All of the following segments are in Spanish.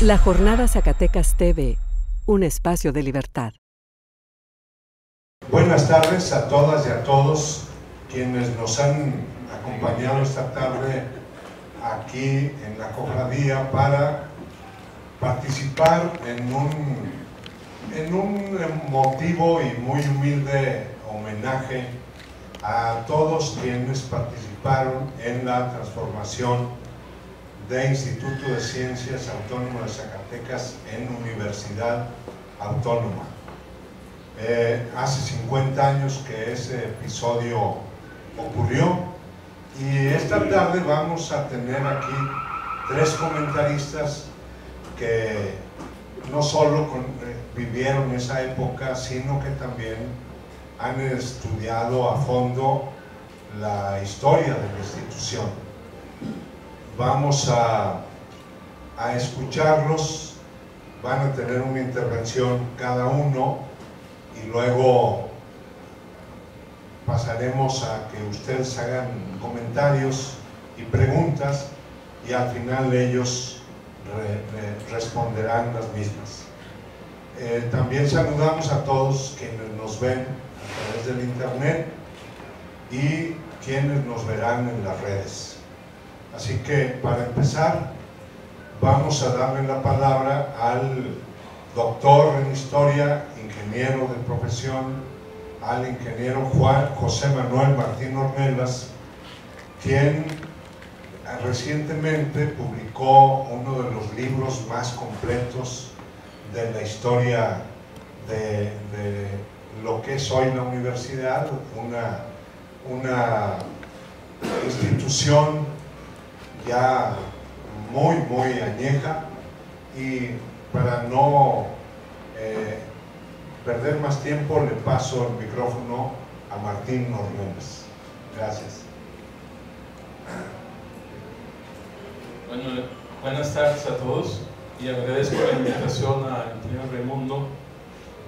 La Jornada Zacatecas TV, un espacio de libertad. Buenas tardes a todas y a todos quienes nos han acompañado esta tarde aquí en la cofradía para participar en un emotivo y muy humilde homenaje a todos quienes participaron en la transformación de Instituto de Ciencias Autónomo de Zacatecas en Universidad Autónoma. Hace 50 años que ese episodio ocurrió y esta tarde vamos a tener aquí tres comentaristas que no solo vivieron esa época, sino que también han estudiado a fondo la historia de la institución. Vamos a escucharlos, van a tener una intervención cada uno y luego pasaremos a que ustedes hagan comentarios y preguntas y al final ellos responderán las mismas. También saludamos a todos quienes nos ven a través del internet y quienes nos verán en las redes. Así que para empezar vamos a darle la palabra al doctor en historia, ingeniero de profesión, al ingeniero José Manuel Martín Ornelas, quien recientemente publicó uno de los libros más completos de la historia de lo que es hoy la universidad, una institución ya muy añeja, y para no perder más tiempo le paso el micrófono a Martín Ornelas. Gracias. Bueno, buenas tardes a todos y agradezco la invitación al ingeniero Raimundo.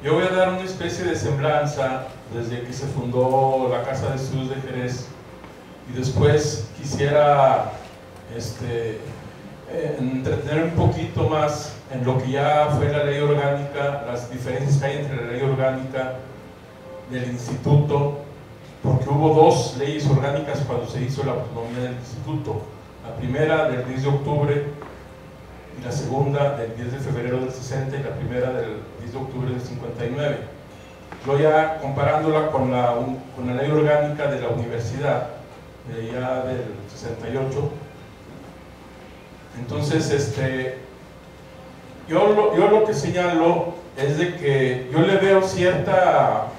Yo voy a dar una especie de semblanza desde que se fundó la Casa de Estudios de Jerez y después quisiera entretener un poquito más en lo que ya fue la ley orgánica, las diferencias que hay entre la ley orgánica del instituto, porque hubo dos leyes orgánicas cuando se hizo la autonomía del instituto, la primera del 10 de octubre y la segunda del 10 de febrero del 60 y la primera del 10 de octubre del 59. Yo ya comparándola con la ley orgánica de la universidad, ya del 68, entonces, yo lo que señalo es de que yo le veo cierta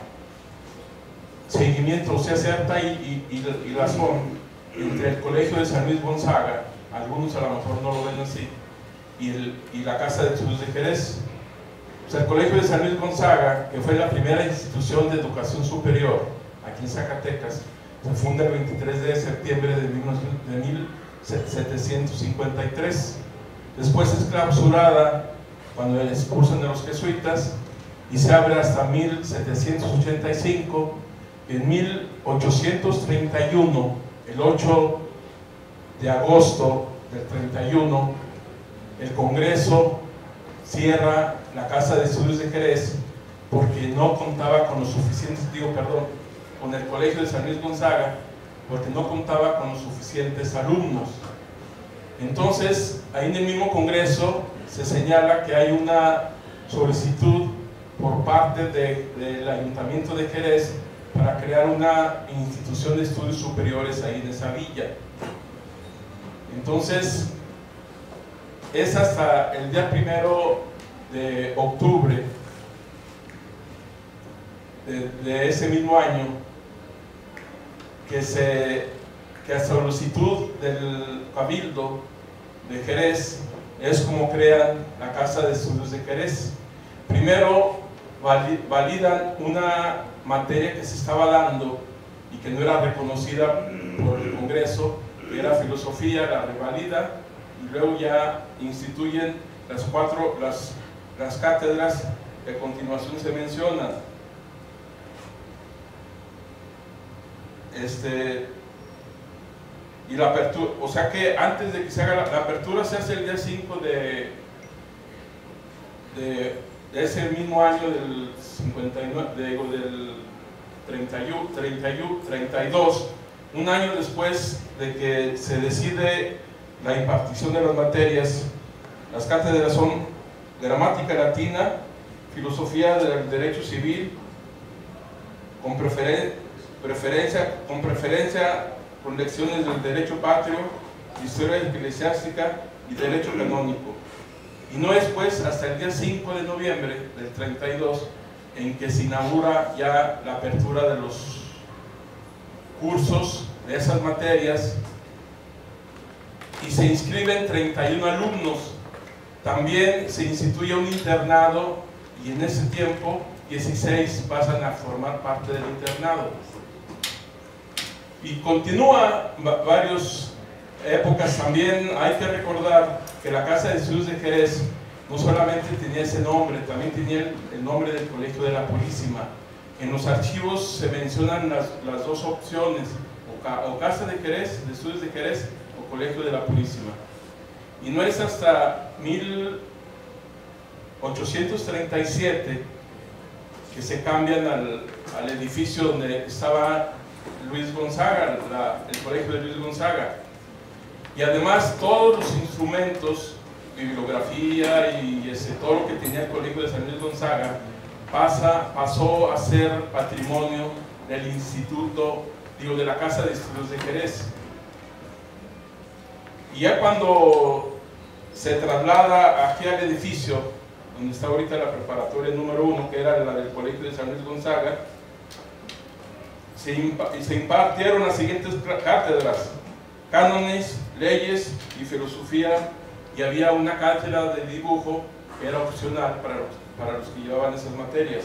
seguimiento, o sea, cierta razón entre el Colegio de San Luis Gonzaga, algunos a lo mejor no lo ven así, y la Casa de Estudios de Jerez. O sea, el Colegio de San Luis Gonzaga, que fue la primera institución de educación superior aquí en Zacatecas, se funda el 23 de septiembre de 1753, después es clausurada cuando la expulsan de los jesuitas y se abre hasta 1785. En 1831, el 8 de agosto del 31, el Congreso cierra la Casa de Estudios de Jerez porque no contaba con los suficientes, con el Colegio de San Luis Gonzaga, porque no contaba con los suficientes alumnos. Entonces, ahí en el mismo Congreso se señala que hay una solicitud por parte del Ayuntamiento de Jerez para crear una institución de estudios superiores ahí en esa villa. Entonces, es hasta el día 1 de octubre de ese mismo año que a solicitud del Cabildo de Jerez es como crean la Casa de Estudios de Jerez. Primero validan una materia que se estaba dando y que no era reconocida por el Congreso, que era filosofía, la revalida, y luego ya instituyen las cátedras que a continuación se mencionan. Y la apertura, o sea que antes de que se haga la apertura se hace el día 5 de de ese mismo año del 59, del 32, un año después de que se decide la impartición de las materias, las cátedras son gramática latina, filosofía del derecho civil, con preferencia con lecciones del derecho patrio, historia eclesiástica y derecho canónico. Y no es pues hasta el día 5 de noviembre del 32 en que se inaugura ya la apertura de los cursos de esas materias y se inscriben 31 alumnos. También se instituye un internado y en ese tiempo 16 pasan a formar parte del internado. Y continúa varias épocas. También hay que recordar que la Casa de Estudios de Jerez no solamente tenía ese nombre, también tenía el nombre del Colegio de la Purísima. En los archivos se mencionan las dos opciones, o Casa de Jerez, de Estudios de Jerez, o Colegio de la Purísima. Y no es hasta 1837 que se cambian al edificio donde estaba Luis Gonzaga, el Colegio de Luis Gonzaga. Y además todos los instrumentos, bibliografía y todo lo que tenía el Colegio de San Luis Gonzaga pasó a ser patrimonio del instituto, de la Casa de Estudios de Jerez. Y ya cuando se traslada aquí al edificio donde está ahorita la preparatoria número 1, que era la del Colegio de San Luis Gonzaga, se impartieron las siguientes cátedras: cánones, leyes y filosofía, y había una cátedra de dibujo que era opcional para los que llevaban esas materias.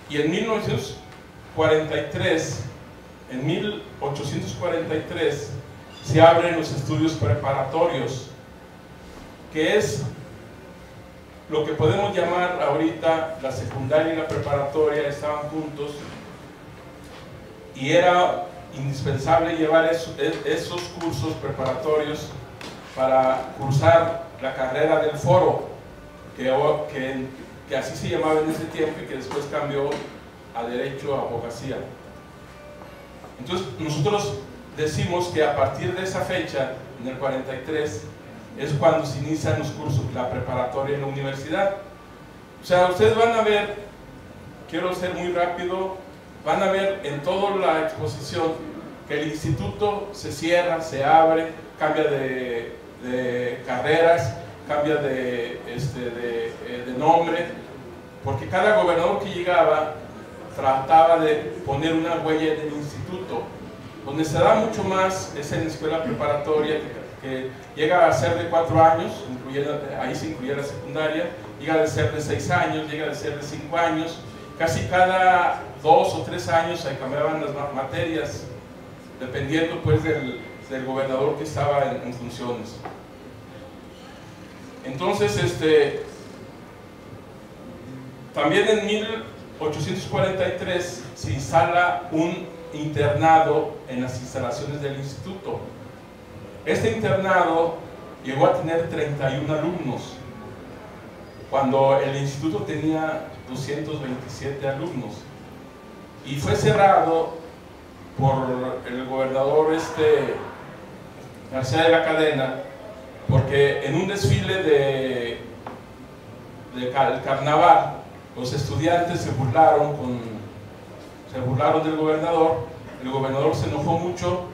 Y en 1843 se abren los estudios preparatorios, que es lo que podemos llamar ahorita la secundaria y la preparatoria, estaban juntos, y era indispensable llevar esos cursos preparatorios para cursar la carrera del foro, que así se llamaba en ese tiempo y que después cambió a Derecho, a Abogacía. Entonces nosotros decimos que a partir de esa fecha, en el 43, es cuando se inician los cursos, la preparatoria en la universidad. O sea, ustedes van a ver, quiero ser muy rápido, van a ver en toda la exposición que el instituto se cierra, se abre, cambia de carreras, cambia de nombre, porque cada gobernador que llegaba trataba de poner una huella en el instituto. Donde se da mucho más es en la escuela preparatoria, que llega a ser de 4 años, ahí se incluye la secundaria, llega a ser de 6 años, llega a ser de 5 años, casi cada 2 o 3 años se cambiaban las materias, dependiendo pues del gobernador que estaba en funciones. Entonces, también en 1843 se instala un internado en las instalaciones del instituto. Este internado llegó a tener 31 alumnos, cuando el instituto tenía 227 alumnos, y fue cerrado por el gobernador García de la Cadena, porque en un desfile de carnaval los estudiantes se burlaron del gobernador. El gobernador se enojó mucho,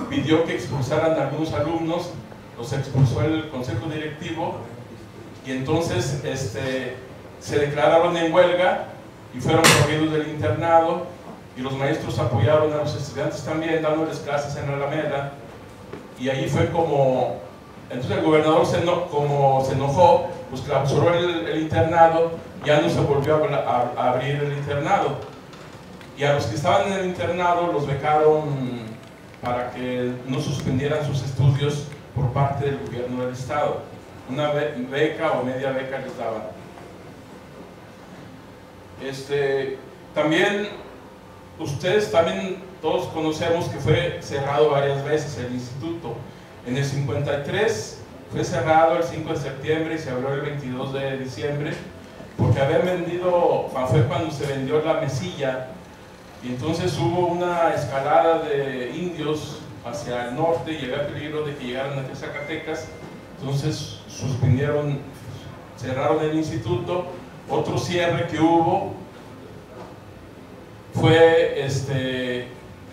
pidió que expulsaran a algunos alumnos, los expulsó el consejo directivo, y entonces se declararon en huelga y fueron corridos del internado, y los maestros apoyaron a los estudiantes también, dándoles clases en la Alameda. Y ahí fue como, entonces el gobernador como se enojó, pues clausuró el internado, ya no se volvió a abrir el internado. Y a los que estaban en el internado los becaron para que no suspendieran sus estudios por parte del gobierno del estado. Una beca o media beca les daban. También, ustedes también todos conocemos que fue cerrado varias veces el instituto. En el 53 fue cerrado el 5 de septiembre y se abrió el 22 de diciembre, porque habían vendido, fue cuando se vendió la mesilla, y entonces hubo una escalada de indios hacia el norte y había peligro de que llegaran aquí a Zacatecas. Entonces suspendieron, cerraron el instituto. Otro cierre que hubo fue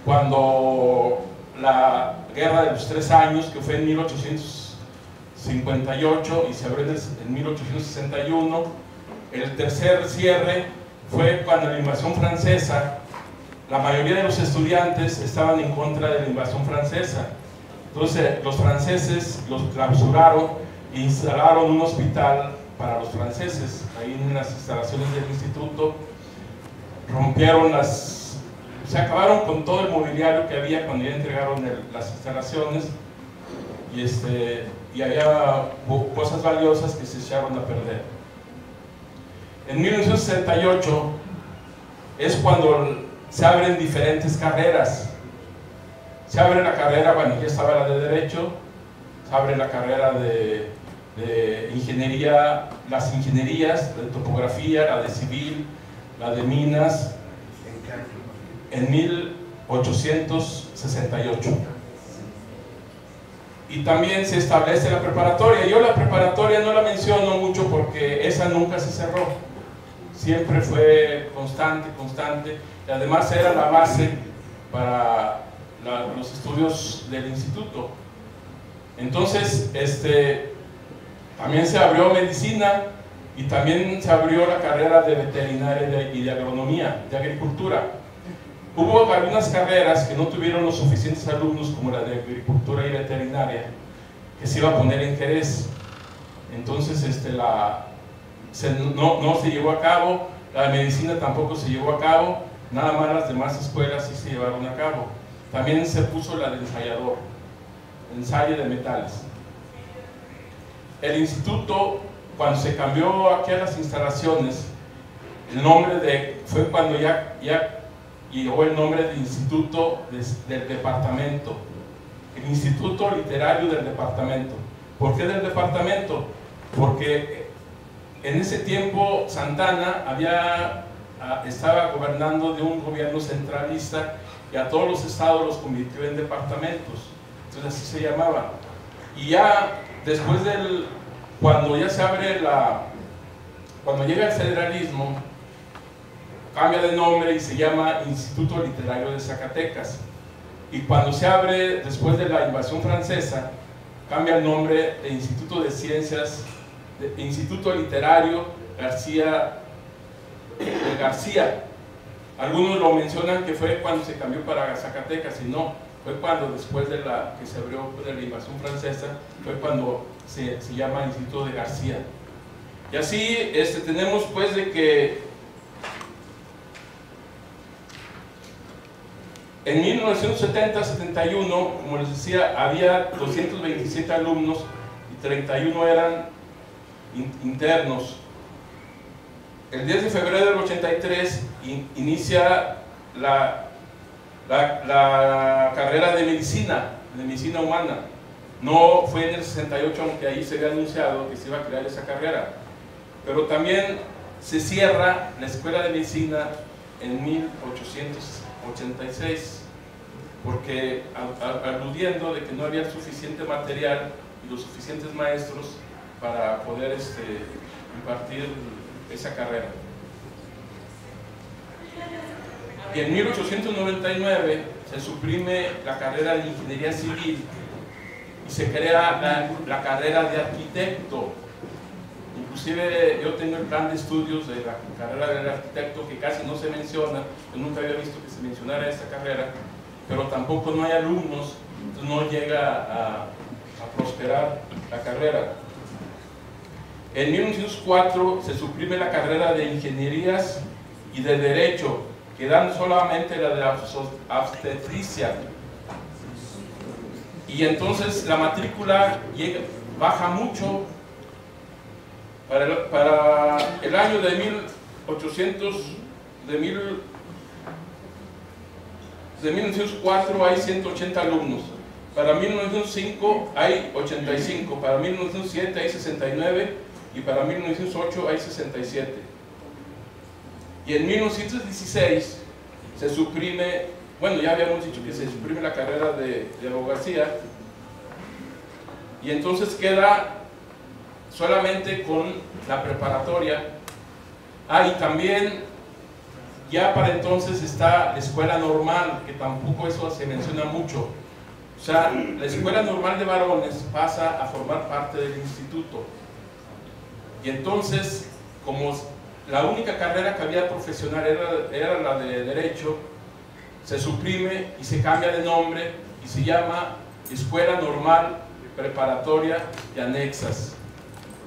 cuando la Guerra de los 3 años, que fue en 1858 y se abrió en 1861. El tercer cierre fue cuando la invasión francesa. La mayoría de los estudiantes estaban en contra de la invasión francesa. Entonces los franceses los clausuraron e instalaron un hospital para los franceses ahí en las instalaciones del instituto. Rompieron se acabaron con todo el mobiliario que había cuando ya entregaron las instalaciones, y había cosas valiosas que se echaron a perder. En 1968 es cuando se abren diferentes carreras. Se abre la carrera, bueno, ya estaba la de Derecho, se abre la carrera de Ingeniería, las ingenierías, de Topografía, la de Civil, la de Minas, en 1868. Y también se establece la preparatoria. Yo la preparatoria no la menciono mucho porque esa nunca se cerró. Siempre fue constante, y además era la base para los estudios del instituto. Entonces, también se abrió medicina y también se abrió la carrera de veterinaria y de agronomía, de agricultura. Hubo algunas carreras que no tuvieron los suficientes alumnos, como la de agricultura y veterinaria, que se iba a poner en Jerez. Entonces no se llevó a cabo. La de medicina tampoco se llevó a cabo. Nada más las demás escuelas sí se llevaron a cabo. También se puso la de ensayador, ensayo de metales. El instituto, cuando se cambió aquí a las instalaciones, el nombre fue cuando ya llegó el nombre de Instituto del Departamento, el Instituto Literario del Departamento. ¿Por qué del Departamento? Porque en ese tiempo Santana estaba gobernando de un gobierno centralista y a todos los estados los convirtió en departamentos. Entonces así se llamaba. Y ya después cuando ya se abre cuando llega el federalismo, cambia de nombre y se llama Instituto Literario de Zacatecas. Y cuando se abre después de la invasión francesa, cambia el nombre de Instituto de Ciencias, Instituto Literario García de García. Algunos lo mencionan que fue cuando se cambió para Zacatecas, y no, fue cuando después de que se abrió de la invasión francesa, fue cuando se llama Instituto de García. Y así tenemos pues de que en 1970-71, como les decía, había 227 alumnos y 31 eran internos. El 10 de febrero del 83 inicia la carrera de medicina humana. No fue en el 68, aunque ahí se había anunciado que se iba a crear esa carrera. Pero también se cierra la escuela de medicina en 1886, porque aludiendo de que no había suficiente material y los suficientes maestros para poder impartir esa carrera. Y en 1899 se suprime la carrera de Ingeniería Civil y se crea la carrera de arquitecto. Inclusive yo tengo el plan de estudios de la carrera del arquitecto, que casi no se menciona. Yo nunca había visto que se mencionara esta carrera, pero tampoco no hay alumnos, entonces no llega a prosperar la carrera. En 1904 se suprime la carrera de Ingenierías y de Derecho, quedando solamente la de obstetricia. Y entonces la matrícula baja mucho. Para el año de 1904 hay 180 alumnos, para 1905 hay 85, para 1907 hay 69 y para 1908 hay 67. Y en 1916 se suprime, bueno, ya habíamos dicho que se suprime la carrera de abogacía, y entonces queda solamente con la preparatoria. Y también ya para entonces está la escuela normal, que tampoco eso se menciona mucho. O sea, la escuela normal de varones pasa a formar parte del instituto. Y entonces, como la única carrera que había profesional era la de Derecho, se suprime y se cambia de nombre y se llama Escuela Normal Preparatoria de Anexas.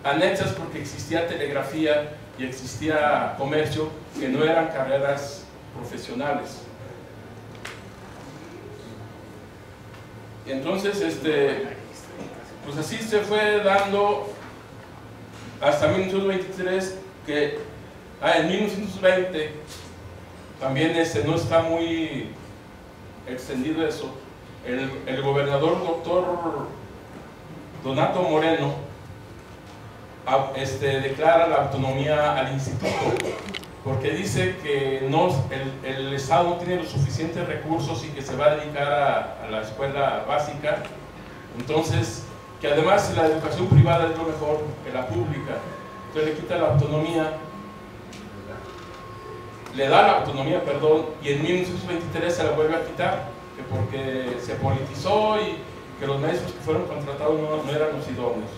Anexas porque existía telegrafía y existía comercio, que no eran carreras profesionales. Y entonces, pues así se fue dando hasta 1923, que en 1920 también no está muy extendido eso. El gobernador doctor Donato Moreno declara la autonomía al instituto, porque dice que el Estado no tiene los suficientes recursos y que se va a dedicar a la escuela básica. Entonces, que además la educación privada es lo mejor que la pública. Entonces le quita la autonomía, le da la autonomía, perdón, y en 1923 se la vuelve a quitar, que porque se politizó y que los maestros que fueron contratados no eran los idóneos.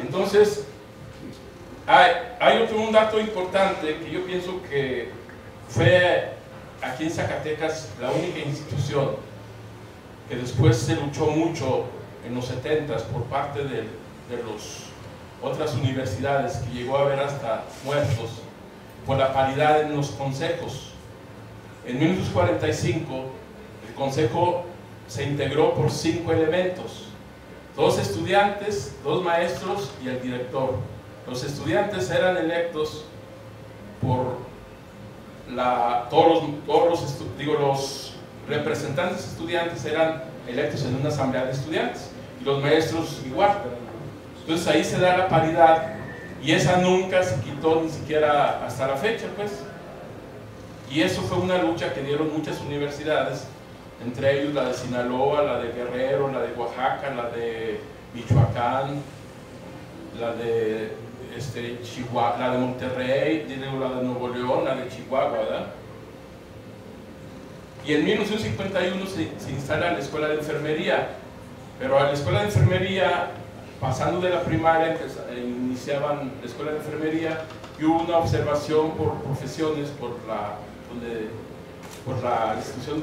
Entonces, hay un dato importante que yo pienso que fue aquí en Zacatecas la única institución que después se luchó mucho en los 70s por parte de las otras universidades, que llegó a haber hasta muertos por la paridad en los consejos. En 1945 el consejo se integró por 5 elementos: 2 estudiantes, 2 maestros y el director. Los estudiantes eran electos por los representantes estudiantes eran electos en una asamblea de estudiantes, y los maestros igual. Entonces ahí se da la paridad, y esa nunca se quitó ni siquiera hasta la fecha, pues. Y eso fue una lucha que dieron muchas universidades, entre ellos la de Sinaloa, la de Guerrero, la de Oaxaca, la de Michoacán, la de Chihuahua, la de Monterrey, la de Nuevo León, la de Chihuahua, ¿verdad? Y en 1951 se instala la escuela de enfermería, pero a la escuela de enfermería, pasando de la primaria, iniciaban la escuela de enfermería, y hubo una observación por profesiones, por la institución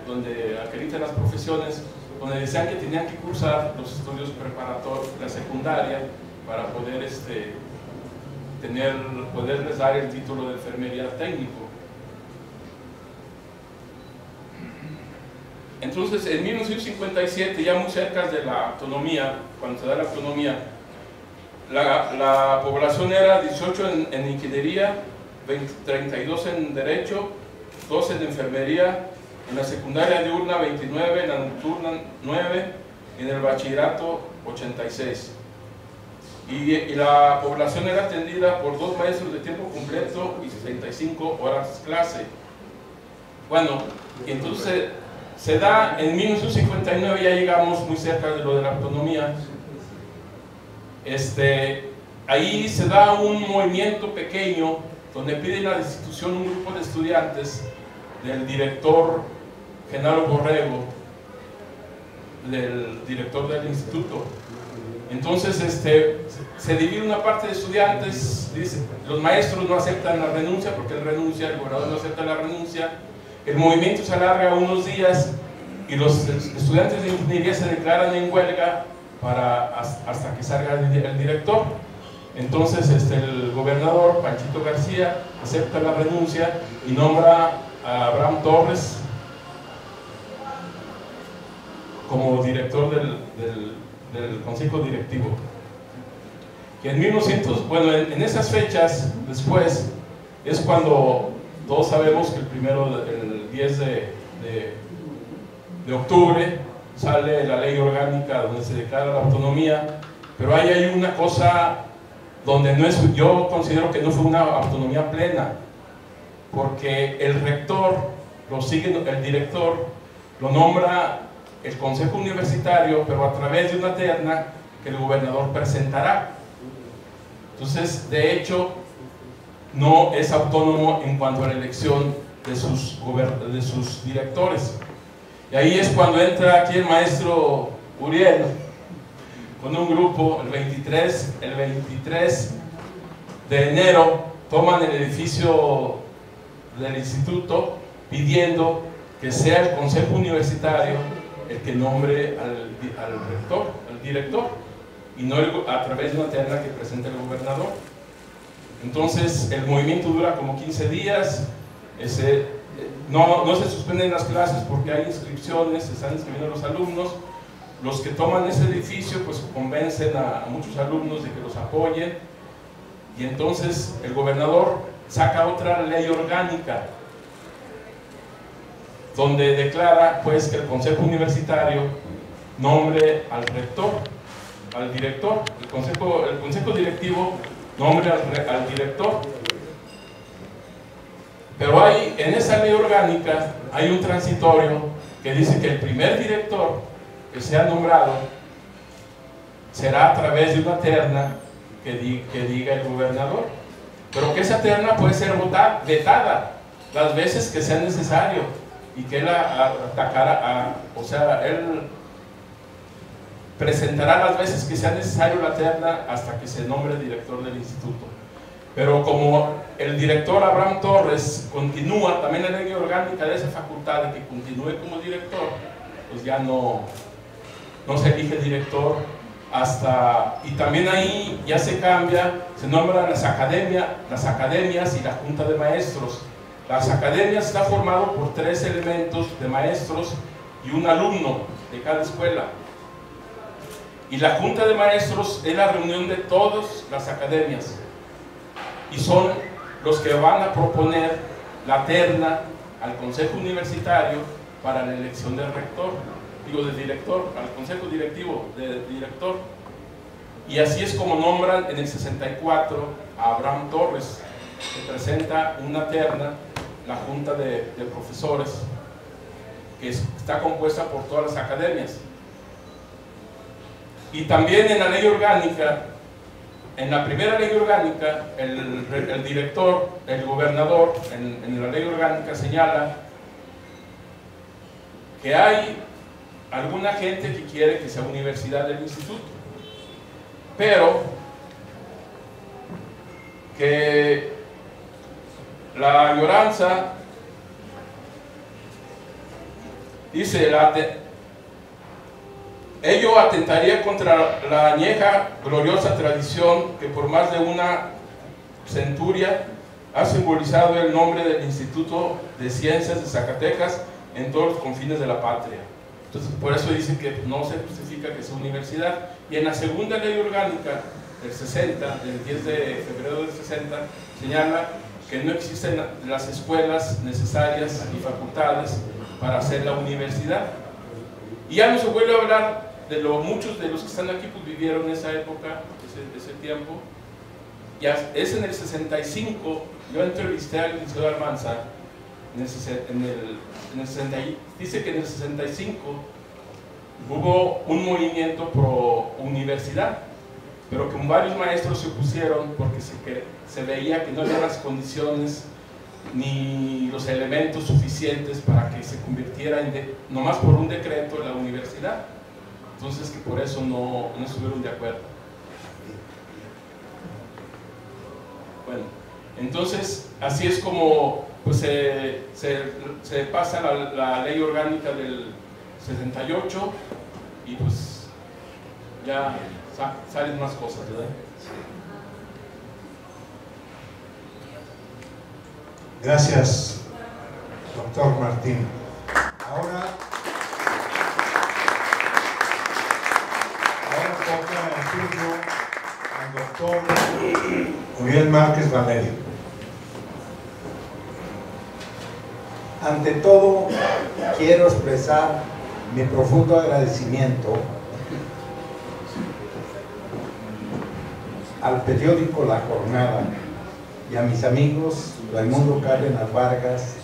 donde acreditan las profesiones, donde decían que tenían que cursar los estudios preparatorios, la secundaria, para poder poderles dar el título de enfermería técnico. Entonces, en 1957, ya muy cerca de la autonomía, cuando se da la autonomía, la población era 18 en ingeniería, 32 en derecho, 12 en enfermería, en la secundaria diurna 29, en la nocturna 9, y en el bachillerato 86. Y la población era atendida por 2 maestros de tiempo completo y 65 horas clase. Bueno, entonces se da en 1959, ya llegamos muy cerca de lo de la autonomía. Ahí se da un movimiento pequeño donde pide la destitución un grupo de estudiantes del director Genaro Borrego, del director del instituto. Entonces se divide una parte de estudiantes, dice, los maestros no aceptan la renuncia porque él renuncia, el gobernador no acepta la renuncia, el movimiento se alarga unos días y los estudiantes de ingeniería se declaran en huelga hasta que salga el director. Entonces el gobernador Panchito García acepta la renuncia y nombra a Abraham Torres como director del consejo directivo. Y en 1900, bueno, en esas fechas después es cuando todos sabemos que el 10 de octubre sale la ley orgánica donde se declara la autonomía, pero ahí hay una cosa donde no es, yo considero que no fue una autonomía plena, porque el rector lo sigue, el director lo nombra el Consejo Universitario, pero a través de una terna que el gobernador presentará. Entonces, de hecho, no es autónomo en cuanto a la elección de sus directores. Y ahí es cuando entra aquí el maestro Uriel con un grupo. El 23 de enero toman el edificio del instituto pidiendo que sea el Consejo Universitario el que nombre al rector, al director, y no a través de una terna que presenta el gobernador. Entonces el movimiento dura como 15 días, no se suspenden las clases porque hay inscripciones, se están inscribiendo los alumnos. Los que toman ese edificio pues convencen a muchos alumnos de que los apoyen, y entonces el gobernador saca otra ley orgánica donde declara pues que el Consejo Universitario nombre al rector, al director, el consejo directivo nombre al director. Pero en esa ley orgánica hay un transitorio que dice que el primer director que sea nombrado será a través de una terna que diga el gobernador, pero que esa terna puede ser vetada las veces que sea necesario, y que él él presentará las veces que sea necesario la terna hasta que se nombre director del instituto. Pero como el director Abraham Torres continúa, también la ley orgánica de esa facultad de que continúe como director, pues ya no se elige director y también ahí ya se cambia, se nombran las academias y la junta de maestros. Las academias está formado por 3 elementos de maestros y un alumno de cada escuela. Y la junta de maestros es la reunión de todas las academias, y son los que van a proponer la terna al Consejo Universitario para la elección del rector, del director, al Consejo Directivo del director. Y así es como nombran en el 64 a Abraham Torres, que presenta una terna, la junta de profesores, que está compuesta por todas las academias. Y también en la ley orgánica, en la primera ley orgánica, el director, el gobernador, en la ley orgánica señala que hay alguna gente que quiere que sea universidad del instituto, pero que la añoranza, dice, ello atentaría contra la añeja gloriosa tradición que por más de una centuria ha simbolizado el nombre del Instituto de Ciencias de Zacatecas en todos los confines de la patria. Entonces, por eso dicen que no se justifica que sea universidad. Y en la segunda ley orgánica del 60, del 10 de febrero del 60, señala que no existen las escuelas necesarias y facultades para hacer la universidad. Y ya no se vuelve a hablar de muchos de los que están aquí pues vivieron esa época, ese tiempo. Ya es en el 65, yo entrevisté al licenciado Almanzar, dice que en el 65 hubo un movimiento pro universidad, pero que varios maestros se opusieron porque se veía que no había las condiciones ni los elementos suficientes para que se convirtiera nomás por un decreto en la universidad. Entonces que por eso no estuvieron de acuerdo. Bueno, entonces así es como pues, se pasa la ley orgánica del 68 y pues ya salen más cosas, ¿verdad? Gracias, doctor Martín. Ahora toca el turno al doctor Uriel Márquez Valerio. Ante todo, quiero expresar mi profundo agradecimiento al periódico La Jornada y a mis amigos Raimundo Cárdenas Vargas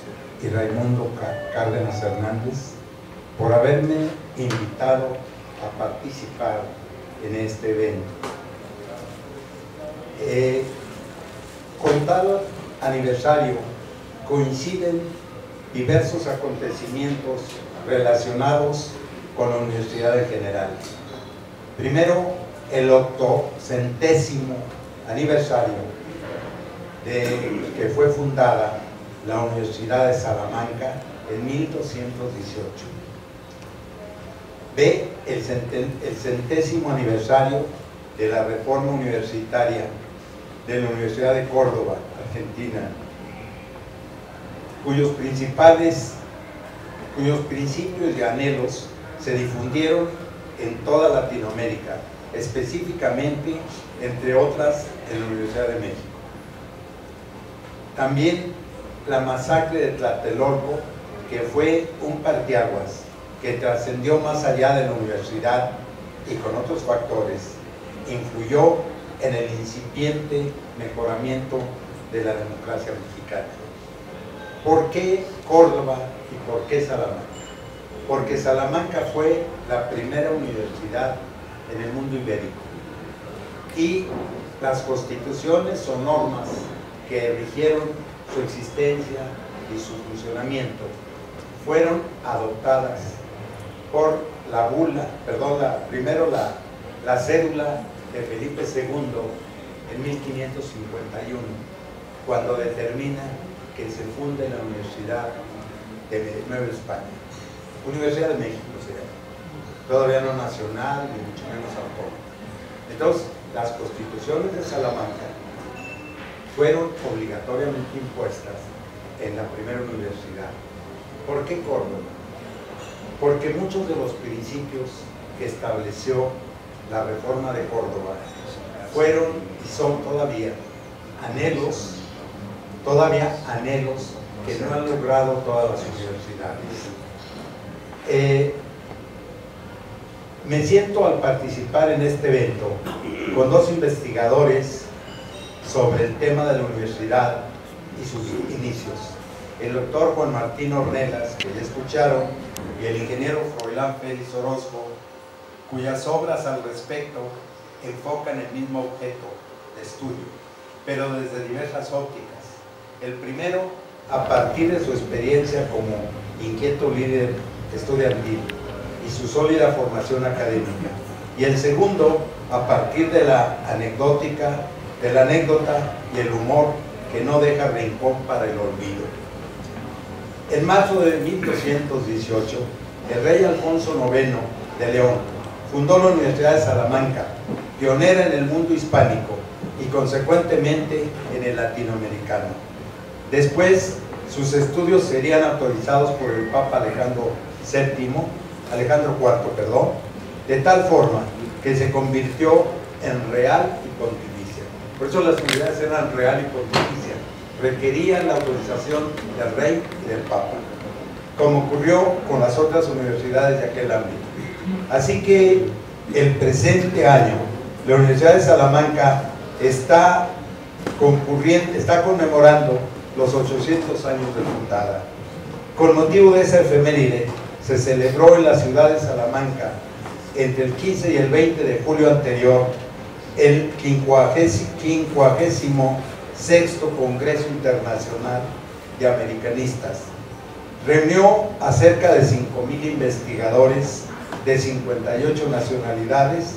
y Raimundo Cárdenas Hernández por haberme invitado a participar en este evento. Con tal aniversario coinciden diversos acontecimientos relacionados con la Universidad en general. Primero, el 80º aniversario de que fue fundada la Universidad de Salamanca en 1218. B, el 100º aniversario de la reforma universitaria de la Universidad de Córdoba, Argentina, cuyos principios y anhelos se difundieron en toda Latinoamérica, específicamente, entre otras, en la Universidad de México. También la masacre de Tlatelolco, que fue un parteaguas que trascendió más allá de la universidad y con otros factores, influyó en el incipiente mejoramiento de la democracia mexicana. ¿Por qué Córdoba y por qué Salamanca? Porque Salamanca fue la primera universidad en el mundo ibérico y las constituciones o normas que rigieron su existencia y su funcionamiento fueron adoptadas por la bula, primero la cédula de Felipe II en 1551, cuando determina que se funde la Universidad de Nueva España, Universidad de México se llama, todavía no nacional ni mucho menos autónoma. Entonces, las constituciones de Salamanca fueron obligatoriamente impuestas en la primera universidad. ¿Por qué Córdoba? Porque muchos de los principios que estableció la reforma de Córdoba fueron y son todavía anhelos que no han logrado todas las universidades. Me siento al participar en este evento con dos investigadores sobre el tema de la universidad y sus inicios, el doctor Juan Martín Ornelas, que ya escucharon, y el ingeniero Froilán Félix Orozco, cuyas obras al respecto enfocan el mismo objeto de estudio, pero desde diversas ópticas. El primero, a partir de su experiencia como inquieto líder estudiantil y su sólida formación académica, y el segundo, a partir de la anécdota y el humor que no deja rincón para el olvido. En marzo de 1218, el rey Alfonso IX de León fundó la Universidad de Salamanca, pionera en el mundo hispánico y consecuentemente en el latinoamericano. Después, sus estudios serían autorizados por el Papa Alejandro IV, de tal forma que se convirtió en real y pontificia. Por eso las universidades eran real y pontificia, requerían la autorización del rey y del Papa, como ocurrió con las otras universidades de aquel ámbito. Así que el presente año, la Universidad de Salamanca está conmemorando los 800 años de fundada. Con motivo de esa efeméride, se celebró en la ciudad de Salamanca, entre el 15 y el 20 de julio anterior, el 56º Congreso Internacional de Americanistas. Reunió a cerca de 5,000 investigadores de 58 nacionalidades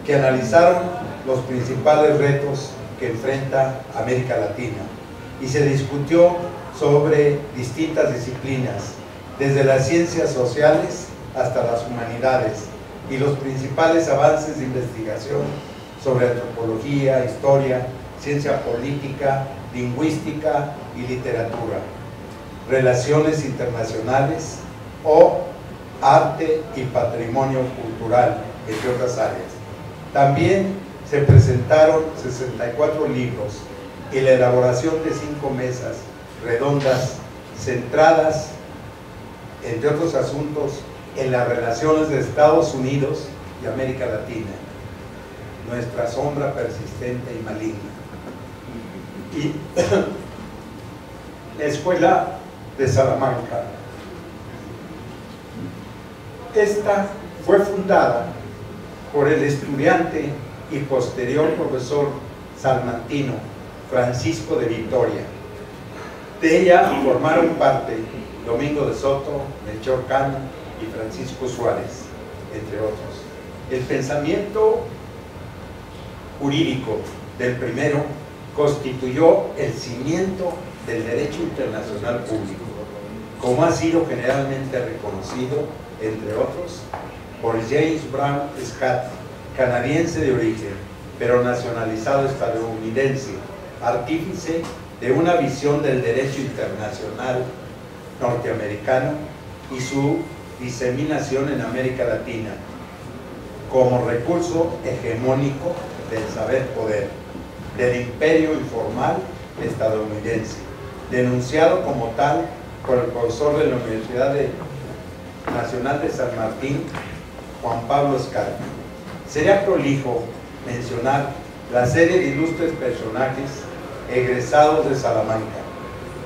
que analizaron los principales retos que enfrenta América Latina y se discutió sobre distintas disciplinas, desde las ciencias sociales hasta las humanidades, y los principales avances de investigación sobre antropología, historia, ciencia política, lingüística y literatura, relaciones internacionales o arte y patrimonio cultural, entre otras áreas. También se presentaron 64 libros y la elaboración de 5 mesas redondas centradas, entre otros asuntos, en las relaciones de Estados Unidos y América Latina, nuestra sombra persistente y maligna. Y la Escuela de Salamanca, esta fue fundada por el estudiante y posterior profesor salmantino Francisco de Vitoria. De ella formaron parte Domingo de Soto, Melchor Cano y Francisco Suárez, entre otros. El pensamiento jurídico del primero constituyó el cimiento del derecho internacional público, como ha sido generalmente reconocido, entre otros, por James Brown Scott, canadiense de origen, pero nacionalizado estadounidense, artífice de una visión del derecho internacional norteamericano y su diseminación en América Latina, como recurso hegemónico del saber poder, del imperio informal estadounidense, denunciado como tal por el profesor de la Universidad Nacional de San Martín, Juan Pablo Escarpa. Sería prolijo mencionar la serie de ilustres personajes egresados de Salamanca.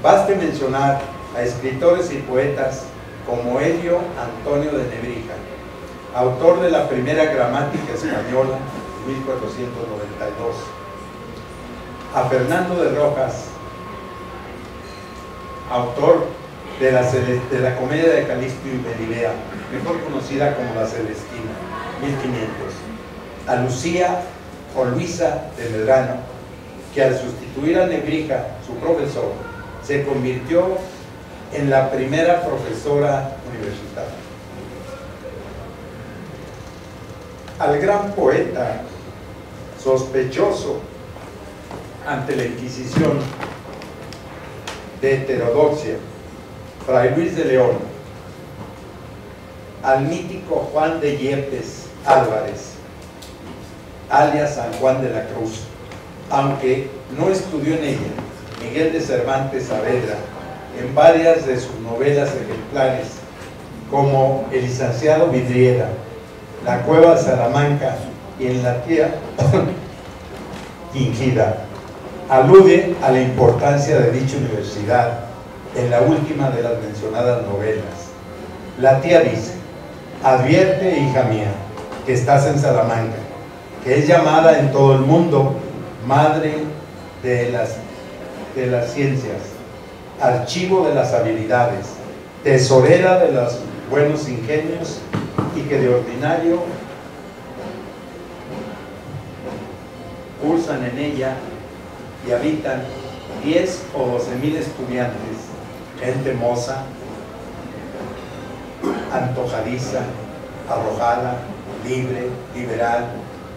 Baste mencionar a escritores y poetas como Elio Antonio de Nebrija, autor de la primera gramática española en 1492, a Fernando de Rojas, autor de la comedia de Calixto y Melibea, mejor conocida como La Celestina, 1500, a Lucía o Luisa de Medrano, que al sustituir a Nebrija, su profesor, se convirtió en la primera profesora universitaria. Al gran poeta, sospechoso ante la Inquisición de heterodoxia, Fray Luis de León, al mítico Juan de Yepes Álvarez, alias San Juan de la Cruz, aunque no estudió en ella, Miguel de Cervantes Saavedra, en varias de sus novelas ejemplares, como El licenciado Vidriera, La cueva de Salamanca y En la tía fingida, alude a la importancia de dicha universidad en la última de las mencionadas novelas. La tía dice: advierte, hija mía, que estás en Salamanca, que es llamada en todo el mundo madre de las ciencias, archivo de las habilidades, tesorera de los buenos ingenios, y que de ordinario cursan en ella y habitan 10 o 12,000 estudiantes, gente moza, antojadiza, arrojada, libre, liberal,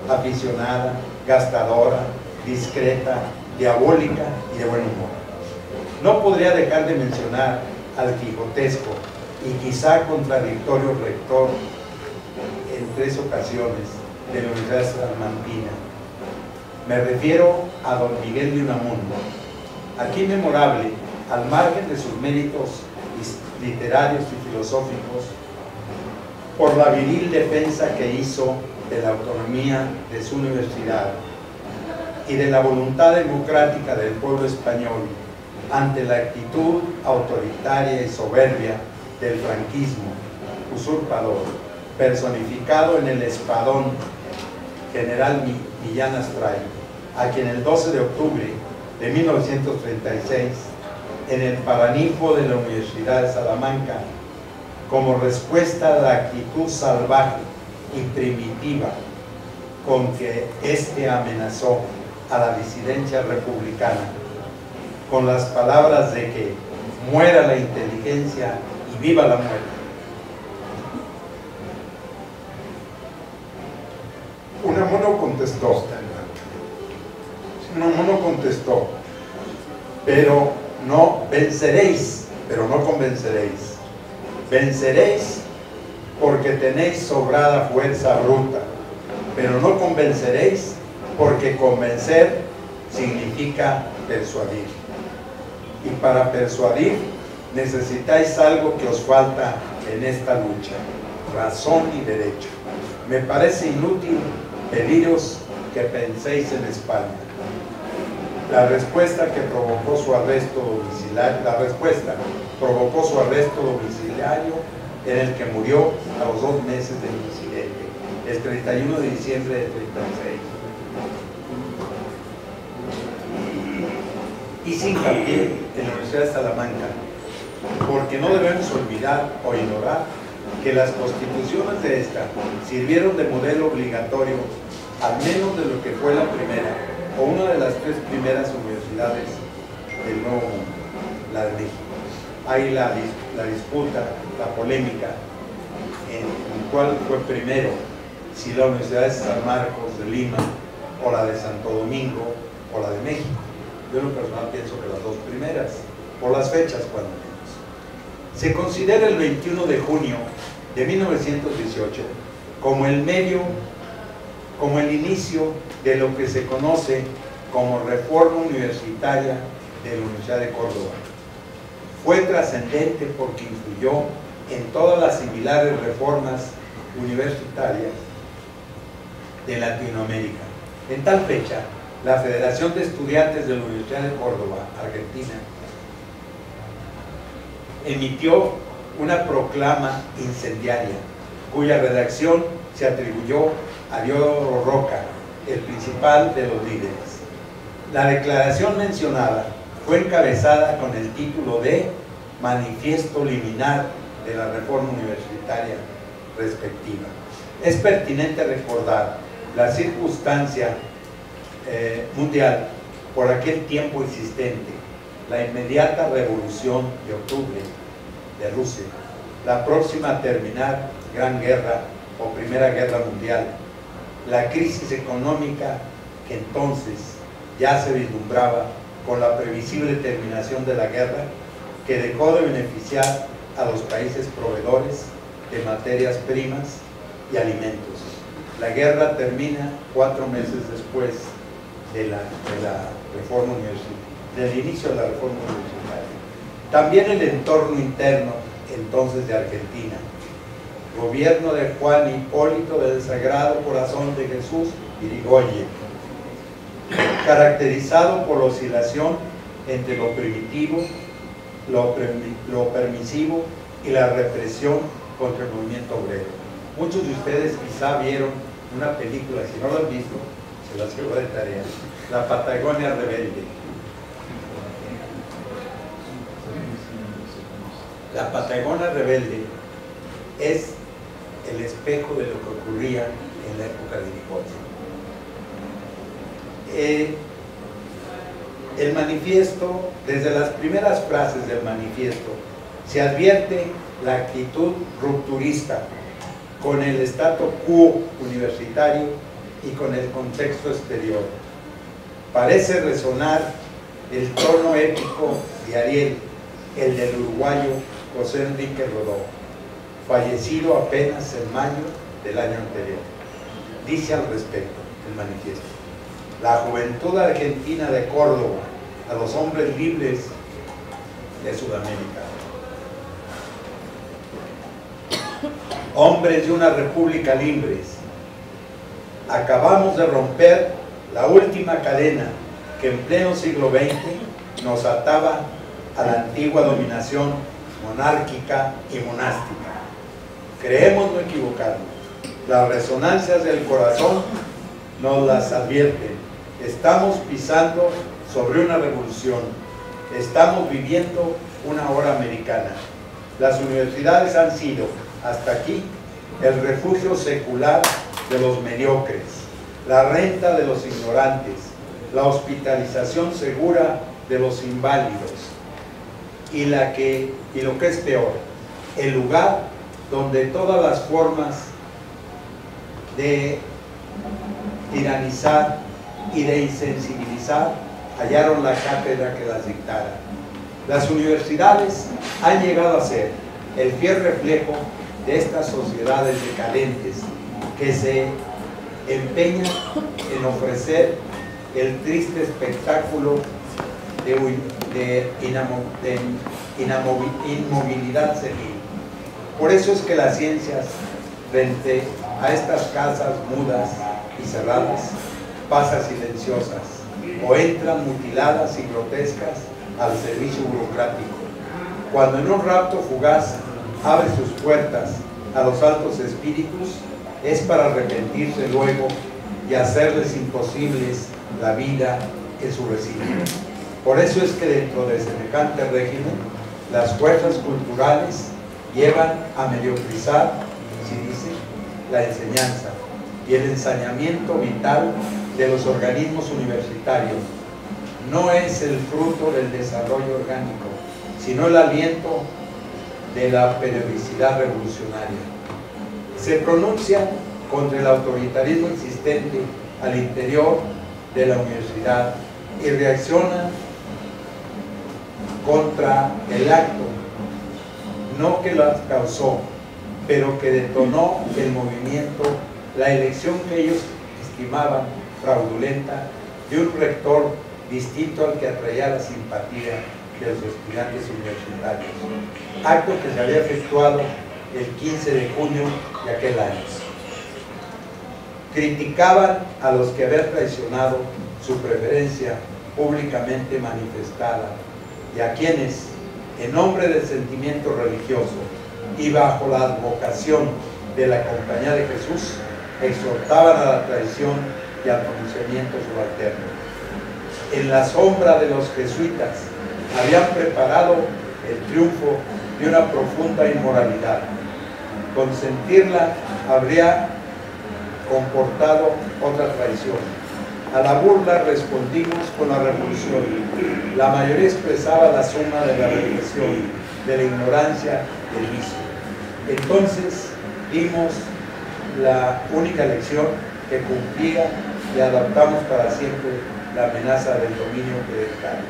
aficionada, gastadora, discreta, diabólica y de buen humor. No podría dejar de mencionar al quijotesco y quizá contradictorio rector en 3 ocasiones de la Universidad Salmantina. Me refiero a don Miguel de Unamuno, aquí memorable, al margen de sus méritos literarios y filosóficos, por la viril defensa que hizo de la autonomía de su universidad y de la voluntad democrática del pueblo español ante la actitud autoritaria y soberbia del franquismo usurpador, personificado en el espadón general Millán Astray, a quien el 12 de octubre de 1936, en el Paraninfo de la Universidad de Salamanca, como respuesta a la actitud salvaje y primitiva con que éste amenazó a la disidencia republicana, con las palabras de que muera la inteligencia y viva la muerte. Unamuno contestó, pero no venceréis, pero no convenceréis. Venceréis porque tenéis sobrada fuerza bruta, pero no convenceréis porque convencer significa persuadir. Y para persuadir necesitáis algo que os falta en esta lucha: razón y derecho. Me parece inútil pediros que penséis en España. La respuesta provocó su arresto domiciliario en el que murió a los 2 meses del incidente, el 31 de diciembre del 36. Hice hincapié en la Universidad de Salamanca, porque no debemos olvidar o ignorar que las constituciones de esta sirvieron de modelo obligatorio, al menos de lo que fue la primera, o una de las 3 primeras universidades del Nuevo Mundo, la de México. Hay la disputa, la polémica, en cuál fue primero, si la Universidad de San Marcos de Lima, o la de Santo Domingo, o la de México. Yo en lo personal pienso que las 2 primeras, por las fechas cuando menos. Se considera el 21 de junio de 1918 como el inicio de lo que se conoce como Reforma Universitaria de la Universidad de Córdoba. Fue trascendente porque influyó en todas las similares reformas universitarias de Latinoamérica. En tal fecha, la Federación de Estudiantes de la Universidad de Córdoba, Argentina, emitió una proclama incendiaria, cuya redacción se atribuyó a Diodoro Roca, el principal de los líderes. La declaración mencionada fue encabezada con el título de Manifiesto Liminar de la Reforma Universitaria respectiva. Es pertinente recordar la circunstancia mundial por aquel tiempo existente, la inmediata revolución de octubre de Rusia, la próxima a terminar Gran Guerra o Primera Guerra Mundial, la crisis económica que entonces ya se vislumbraba con la previsible terminación de la guerra, que dejó de beneficiar a los países proveedores de materias primas y alimentos. La guerra termina 4 meses después del inicio de la reforma universitaria. También el entorno interno entonces de Argentina, gobierno de Juan Hipólito del Sagrado Corazón de Jesús Irigoyen, caracterizado por la oscilación entre lo primitivo, lo permisivo y la represión contra el movimiento obrero. Muchos de ustedes quizá vieron una película, si no la han visto, se las llevo de tarea, La Patagonia Rebelde. La Patagonia Rebelde es el espejo de lo que ocurría en la época de Hipólito. El manifiesto, desde las primeras frases del manifiesto, se advierte la actitud rupturista con el statu quo universitario y con el contexto exterior. Parece resonar el tono épico de Ariel, el del uruguayo José Enrique Rodó, fallecido apenas en mayo del año anterior. Dice al respecto el manifiesto: la juventud argentina de Córdoba, a los hombres libres de Sudamérica, hombres de una república libres, acabamos de romper la última cadena que en pleno siglo XX nos ataba a la antigua dominación monárquica y monástica. Creemos no equivocarnos. Las resonancias del corazón nos las advierten. Estamos pisando sobre una revolución. Estamos viviendo una hora americana. Las universidades han sido, hasta aquí, el refugio secular de los mediocres, la renta de los ignorantes, la hospitalización segura de los inválidos y lo que es peor, el lugar donde todas las formas de tiranizar y de insensibilizar hallaron la cátedra que las dictara. Las universidades han llegado a ser el fiel reflejo de estas sociedades decadentes que se empeñan en ofrecer el triste espectáculo de inmovilidad senil. Por eso es que las ciencias frente a estas casas mudas y cerradas, pasa silenciosas o entran mutiladas y grotescas al servicio burocrático. Cuando en un rapto fugaz abre sus puertas a los altos espíritus, es para arrepentirse luego y hacerles imposibles la vida en su recinto. Por eso es que dentro de semejante régimen, las fuerzas culturales llevan a mediocrizar, si dice, la enseñanza y el ensañamiento vital de los organismos universitarios. No es el fruto del desarrollo orgánico, sino el aliento de la periodicidad revolucionaria. Se pronuncian contra el autoritarismo existente al interior de la universidad y reaccionan contra el acto, no que las causó, pero que detonó el movimiento, la elección que ellos estimaban fraudulenta de un rector distinto al que atraía la simpatía de los estudiantes universitarios, acto que se había efectuado el 15 de junio de aquel año. Criticaban a los que habían traicionado su preferencia públicamente manifestada y a quienes, en nombre del sentimiento religioso y bajo la advocación de la Compañía de Jesús, exhortaban a la traición y al pronunciamiento subalterno. En la sombra de los jesuitas habían preparado el triunfo de una profunda inmoralidad. Consentirla habría comportado otra traición. A la burla respondimos con la revolución. La mayoría expresaba la suma de la represión, de la ignorancia y del vicio. Entonces dimos la única lección que cumplía y adaptamos para siempre la amenaza del dominio clerical.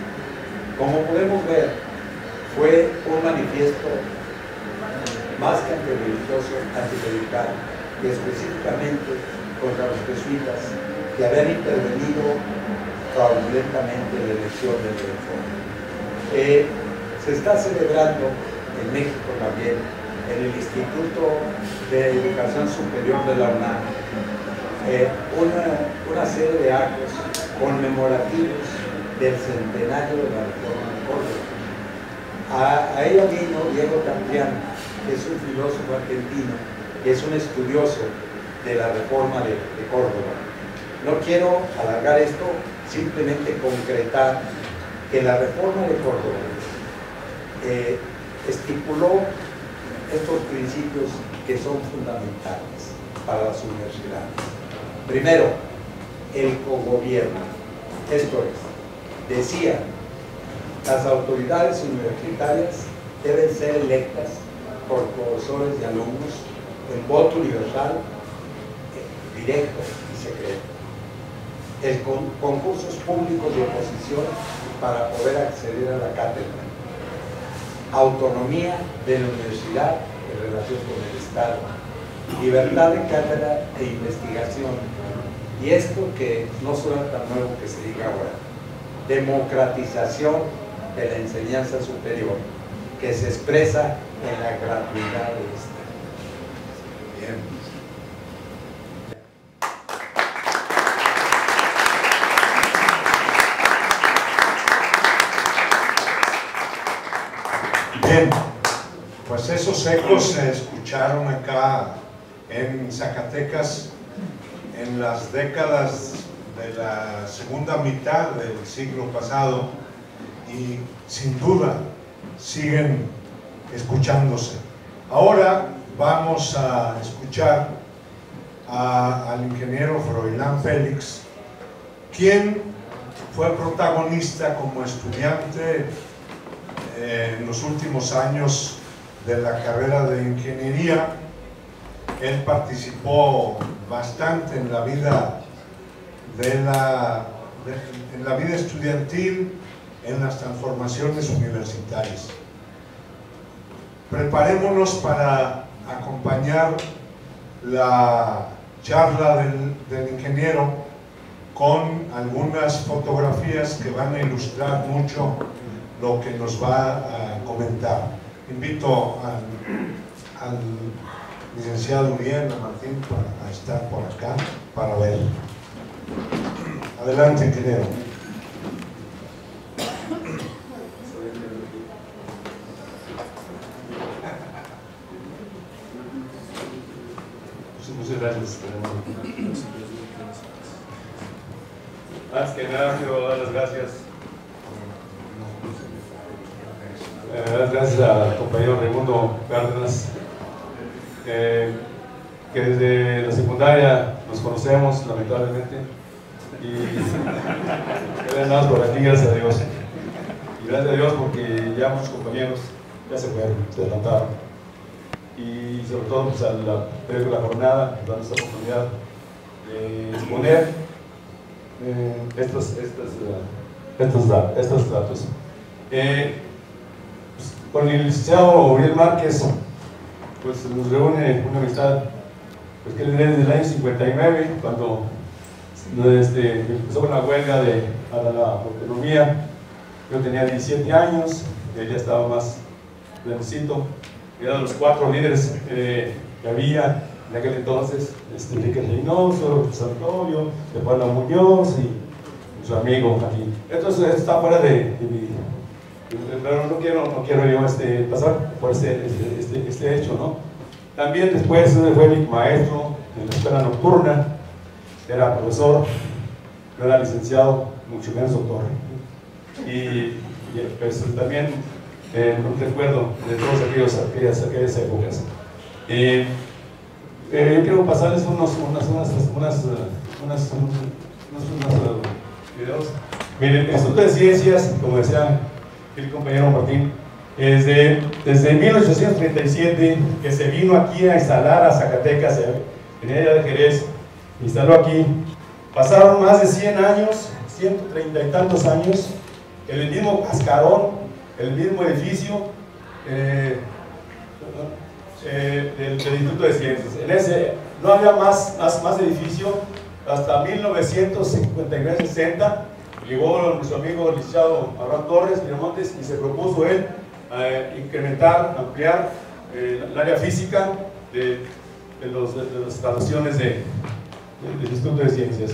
Como podemos ver, fue un manifiesto más que antirreligioso, anticlerical, y específicamente contra los jesuitas que habían intervenido fraudulentamente en la elección del rector. Se está celebrando en México también, en el Instituto de Educación Superior de la UNAM, una serie de actos conmemorativos del centenario de la Reforma de Córdoba. A ella vino Diego Cantiano, que es un filósofo argentino, que es un estudioso de la Reforma de Córdoba. No quiero alargar esto, simplemente concretar que la Reforma de Córdoba estipuló estos principios que son fundamentales para las universidades. Primero, el cogobierno. Esto es, decía, las autoridades universitarias deben ser electas por profesores y alumnos en voto universal, directo y secreto. Concursos públicos de oposición para poder acceder a la cátedra. Autonomía de la universidad en relación con el Estado. Libertad de cátedra e investigación. Y esto que no suena tan nuevo que se diga ahora. Democratización de la enseñanza superior, que se expresa en la gratuidad de esta. Bien. Bien, pues esos ecos se escucharon acá en Zacatecas en las décadas de la segunda mitad del siglo pasado y sin duda siguen escuchándose. Ahora vamos a escuchar al ingeniero Froilán Félix, quien fue protagonista como estudiante en los últimos años de la carrera de ingeniería. Él participó bastante en la vida en la vida estudiantil, en las transformaciones universitarias. Preparémonos para acompañar la charla del ingeniero con algunas fotografías que van a ilustrar mucho lo que nos va a comentar. Invito al licenciado Uriel Martín para estar por acá, para ver. Adelante, ingeniero. Muchas gracias. Antes que nada, quiero dar las gracias. Gracias al compañero Raimundo Cárdenas, que desde la secundaria nos conocemos, lamentablemente, y quedan por aquí, gracias a Dios. Y gracias a Dios porque ya muchos compañeros ya se fueron, se adelantaron. Y sobre todo pues, a la jornada, dando esta oportunidad de exponer estos datos. Pues, con el licenciado Uriel Márquez, pues nos reúne una amistad pues, que desde el año 59, cuando empezó con la huelga de la autonomía. Yo tenía 17 años, él ya estaba más grandecito. Era de los 4 líderes que había en aquel entonces, Enrique Reynoso, Santorio, de Pablo Muñoz y su amigo aquí. Entonces esto está fuera de mi... Pero no quiero yo pasar por este hecho, ¿no? También después fue mi maestro en la escuela nocturna, era profesor, no era licenciado, mucho menos doctor. Y pues, también un recuerdo de todas aquellas épocas. Yo quiero pasarles unos videos. Miren, el Instituto de Ciencias, como decía el compañero Martín, desde 1837 que se vino aquí a instalar a Zacatecas, en el área de Jerez, instaló aquí. Pasaron más de 100 años, 130 y tantos años, el mismo cascarón, el mismo edificio del Instituto de Ciencias. En ese no había más edificio hasta 1959-60. Llegó nuestro amigo el licenciado Abraham Torres Miramontes y se propuso él incrementar, ampliar el área física de las instalaciones del Instituto de Ciencias.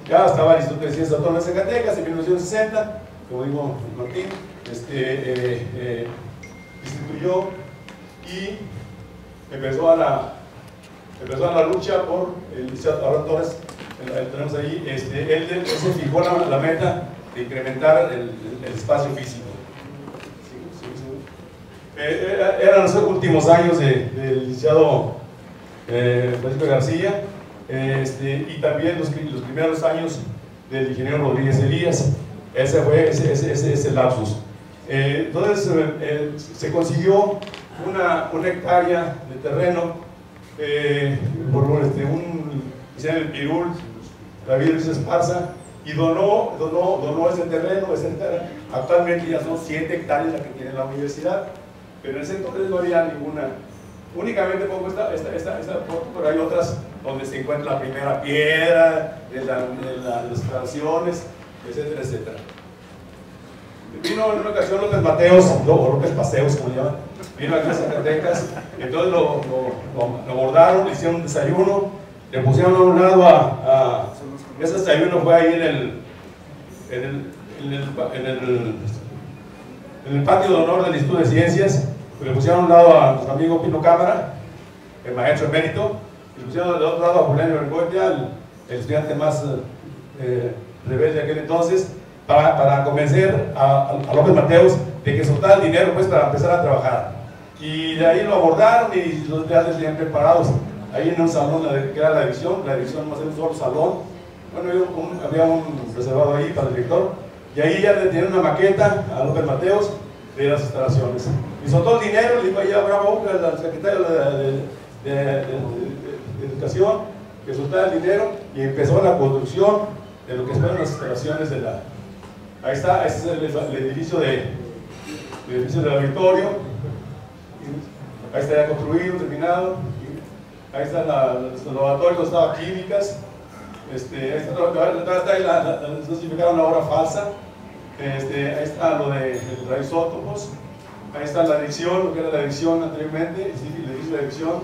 Ya estaba el Instituto de Ciencias Autónoma de Zacatecas en 1960, como dijo Martín, instituyó y empezó a la lucha por el licenciado Abraham Torres. Tenemos ahí, él se fijó la meta de incrementar el espacio físico. Eran los últimos años del licenciado Francisco García, y también los primeros años del ingeniero Rodríguez Elías. Ese fue ese lapsus. Entonces se consiguió una hectárea de terreno por el Pirul, David Luis Esparza, y donó ese terreno. Actualmente ya son 7 hectáreas las que tiene la universidad, pero en ese entonces no había ninguna. Únicamente pongo esta foto, pero hay otras donde se encuentra la primera piedra de las instalaciones, etcétera, etcétera. Vino en una ocasión López Mateos, o López Paseos, como llaman, vino aquí a Zacatecas, entonces lo abordaron, le hicieron un desayuno, le pusieron a un lado ese desayuno fue ahí en el patio de honor del Instituto de Ciencias. Le pusieron a un lado a nuestro amigo Pino Cámara, el maestro emérito, y le pusieron del otro lado a Julián Bergoitia, el estudiante más rebelde de aquel entonces, para convencer a López Mateos de que soltara el dinero pues, para empezar a trabajar. Y de ahí lo abordaron y los estudiantes tenían preparados ahí en un salón que era la dirección más en un solo salón. Bueno, había un reservado ahí para el director, y ahí ya le tenían una maqueta a López Mateos de las instalaciones. Y soltó el dinero, le dijo ahí a Bravo, al secretario de Educación, que soltara el dinero, y empezó la construcción de lo que fueron las instalaciones de la... Ahí está, este es el edificio del auditorio. Ahí está ya construido, terminado. Ahí está los laboratorios, donde estaban químicas. Ahí está, clasificaron la obra falsa. Ahí está lo de radioisótopos. Ahí está la adicción, lo que era la adicción anteriormente, el edificio de adicción.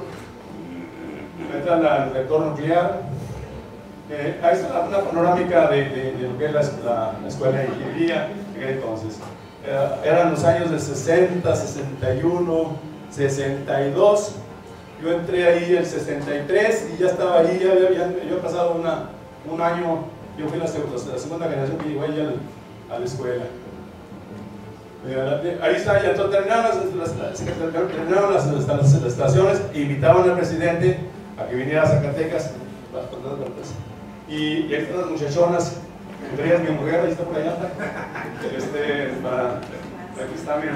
Ahí está el reactor nuclear. Ahí está una panorámica de lo que es la escuela de ingeniería en aquel entonces. Eran los años de 60, 61, 62. Yo entré ahí el 63 y ya estaba ahí, ya había pasado un año. Yo fui la segunda generación que llegó ahí a la escuela. Ahí está, ya terminaron las estaciones e invitaban al presidente a que viniera a Zacatecas. Y ahí están las muchachonas, entre ellas mi mujer, ahí está por allá. Aquí está, miren.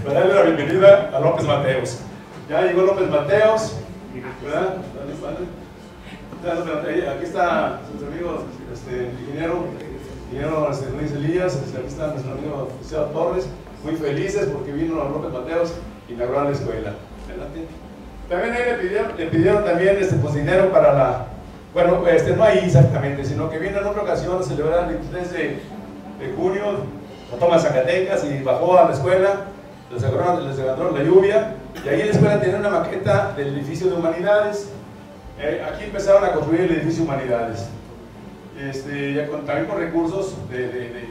Para darle la bienvenida a López Mateos. Ya llegó López Mateos, ¿verdad? Aquí está nuestro amigo ingeniero Luis Elías, aquí está nuestro amigo Liceo Torres, muy felices porque vino López Mateos a inaugurar la escuela. También ahí le pidieron también pues, dinero para la, bueno, no ahí exactamente, sino que vino en otra ocasión a celebrar el 23 de junio, lo toma Zacatecas y bajó a la escuela, les agarró la lluvia, y ahí en la escuela tenía una maqueta del edificio de Humanidades. Aquí empezaron a construir el edificio Humanidades, ya también con recursos de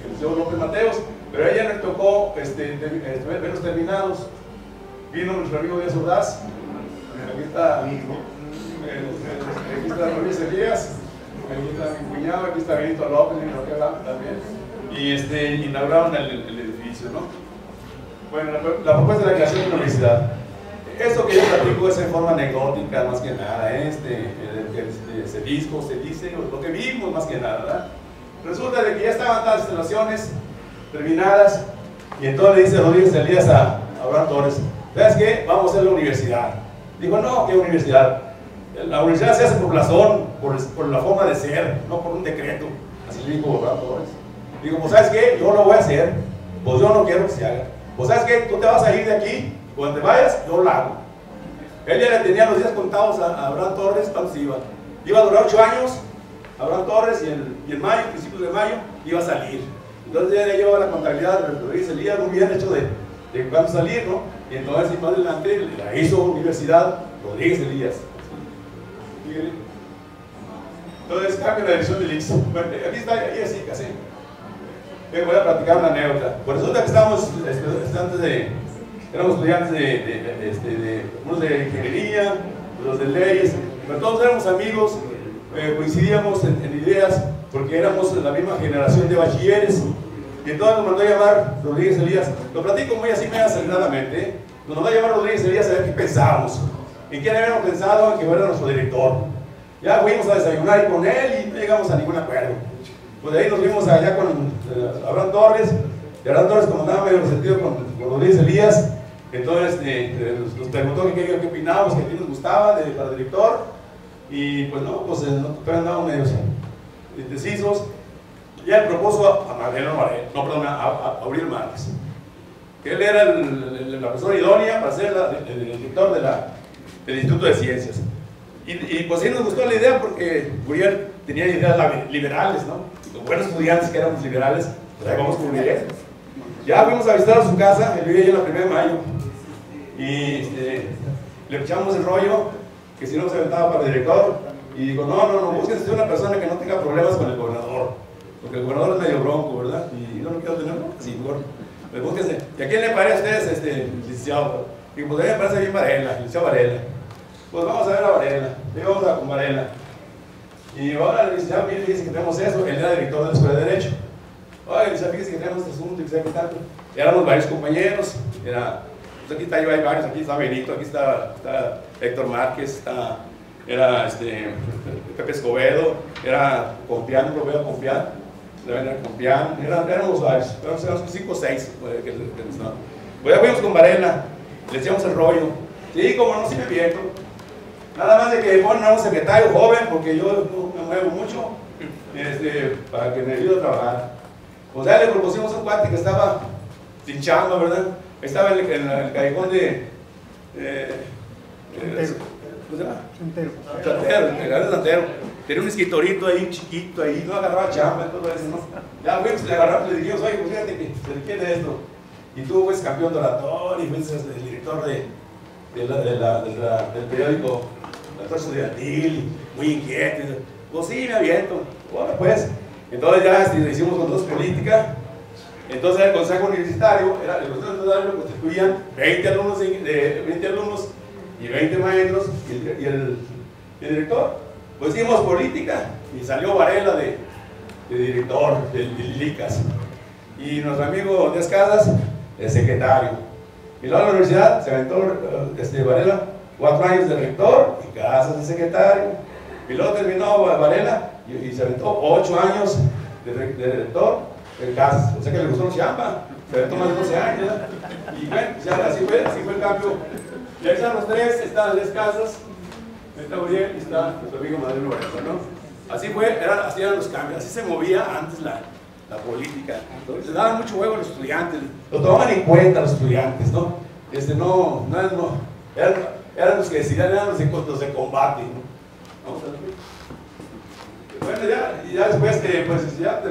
Liceo López Mateos, pero a ella le tocó verlos terminados. Vino nuestro amigo Díaz Ordaz, aquí está Luis Elías, aquí está mi cuñado, aquí está Benito López, también, y inauguraron el edificio, ¿no? Bueno, la propuesta de la creación de una universidad. Esto que yo platico es en forma anecdótica, más que nada, ese disco se dice lo que vimos, más que nada, ¿verdad? Resulta de que ya estaban todas las instalaciones terminadas, y entonces le dice Rodríguez Elías a Abraham Torres: ¿sabes qué? Vamos a hacer la universidad. Digo, no, ¿qué universidad? La universidad se hace por blasón, por la forma de ser, no por un decreto. Así le dijo Abraham Torres. Digo, pues ¿sabes qué? Yo lo voy a hacer, pues yo no quiero que se haga. Pues ¿sabes qué? Tú te vas a ir de aquí, cuando te vayas, yo lo hago. Él ya le tenía los días contados a Abraham Torres, cuántos iba. Iba a durar 8 años, Abraham Torres, y en mayo, principios de mayo, iba a salir. Entonces ya le llevaba la contabilidad de Rodríguez Elías, muy bien hecho de cuándo salir, ¿no? Y entonces, más adelante, la hizo Universidad Rodríguez Elías. Entonces, cambia la dirección del IX. Bueno, aquí está, ahí así, casi. Voy a platicar una anécdota. Pues resulta que estábamos éramos estudiantes unos de ingeniería, otros de leyes, pero todos éramos amigos, coincidíamos en ideas, porque éramos la misma generación de bachilleres. Y entonces nos mandó a llamar Rodríguez Elías. Lo platico muy así, muy aceleradamente. Nos mandó a llamar Rodríguez Elías a ver qué pensábamos. ¿En quién habíamos pensado? En que fuera nuestro director. Ya fuimos a desayunar con él y no llegamos a ningún acuerdo. Pues de ahí nos fuimos allá con Abraham Torres. Y Abraham Torres, como andaba medio resentido con Rodríguez Elías, entonces nos preguntó qué opinábamos, que a ti nos gustaba para director. Y pues no, pues todavía andábamos medio indecisos. Y él propuso a Aurelio Márquez, que él era la persona idónea para ser el director del Instituto de Ciencias. Y pues sí nos gustó la idea porque Uriel tenía ideas liberales, ¿no? Los buenos estudiantes que éramos liberales, pues ahí vamos con Uriel. Ya fuimos a visitar a su casa, él vivía allá en la 1 de mayo, y le echamos el rollo, que si no se aventaba para el director, y digo, no, búsquense una persona que no tenga problemas con el gobernador, porque el gobernador es medio bronco, ¿verdad? Y yo no quiero tenerlo, sí, bueno, pues búsquense. ¿Y a quién le parece a ustedes, licenciado? Digo, pues a mí me parece bien Varela, el licenciado Varela. Pues vamos a ver a Varela, y vamos a con Varela. Y ahora el licenciado viene y dice que tenemos eso, él era director de la Escuela de Derecho. Oye, licenciado, fíjese que tenemos este asunto, y que tanto. Éramos varios compañeros, pues aquí está yo, hay varios, aquí está Benito, aquí está Héctor Márquez, era Pepe Escobedo, era Compián, Robeo Compián, éramos varios, éramos 5 o 6. Pues ya fuimos con Varela, le echamos el rollo. Sí, como no, sí me viento. Nada más de que ponen a un secretario joven, porque yo no me muevo mucho, para que me ayude a trabajar. Pues ya le propusimos a un cuate que estaba sin chamba, ¿verdad? Estaba en el callejón de... ¿cómo se llama? Santero. Tenía un escritorito ahí, chiquito, ahí, no agarraba chamba y todo eso, ¿no? Ya fuimos, le agarramos, le dijimos, oye, pues fíjate que se requiere esto. Y tú fuiste campeón de oratorio, y fuiste el director del periódico La Torre Estudiantil, muy inquieto. Pues sí, me aviento. Bueno, pues. Entonces ya hicimos con dos política. Entonces el consejo universitario, el consejo universitario lo constituían 20 alumnos, 20 alumnos y 20 maestros y el director. Pues hicimos política y salió Varela de director del LICAS. Y nuestro amigo Díaz Casas, el secretario. Y luego a la universidad se aventó Varela 4 años de rector y Casas de secretario. Y luego terminó Varela y se aventó 8 años de rector en Casas. O sea que le gustó la chamba, se aventó más de 12 años. Y bueno, ya así fue el cambio. Y ahí están los tres, están Díaz Casas, está Uriel y está nuestro amigo Madrid Varela, ¿no? Así así eran los cambios, así se movía antes la política. Les daban mucho huevo a los estudiantes, lo tomaban en cuenta los estudiantes, ¿no? Eran los que decían, eran los de combate, ¿no? Vamos a ver. Bueno, ya después que, pues, ya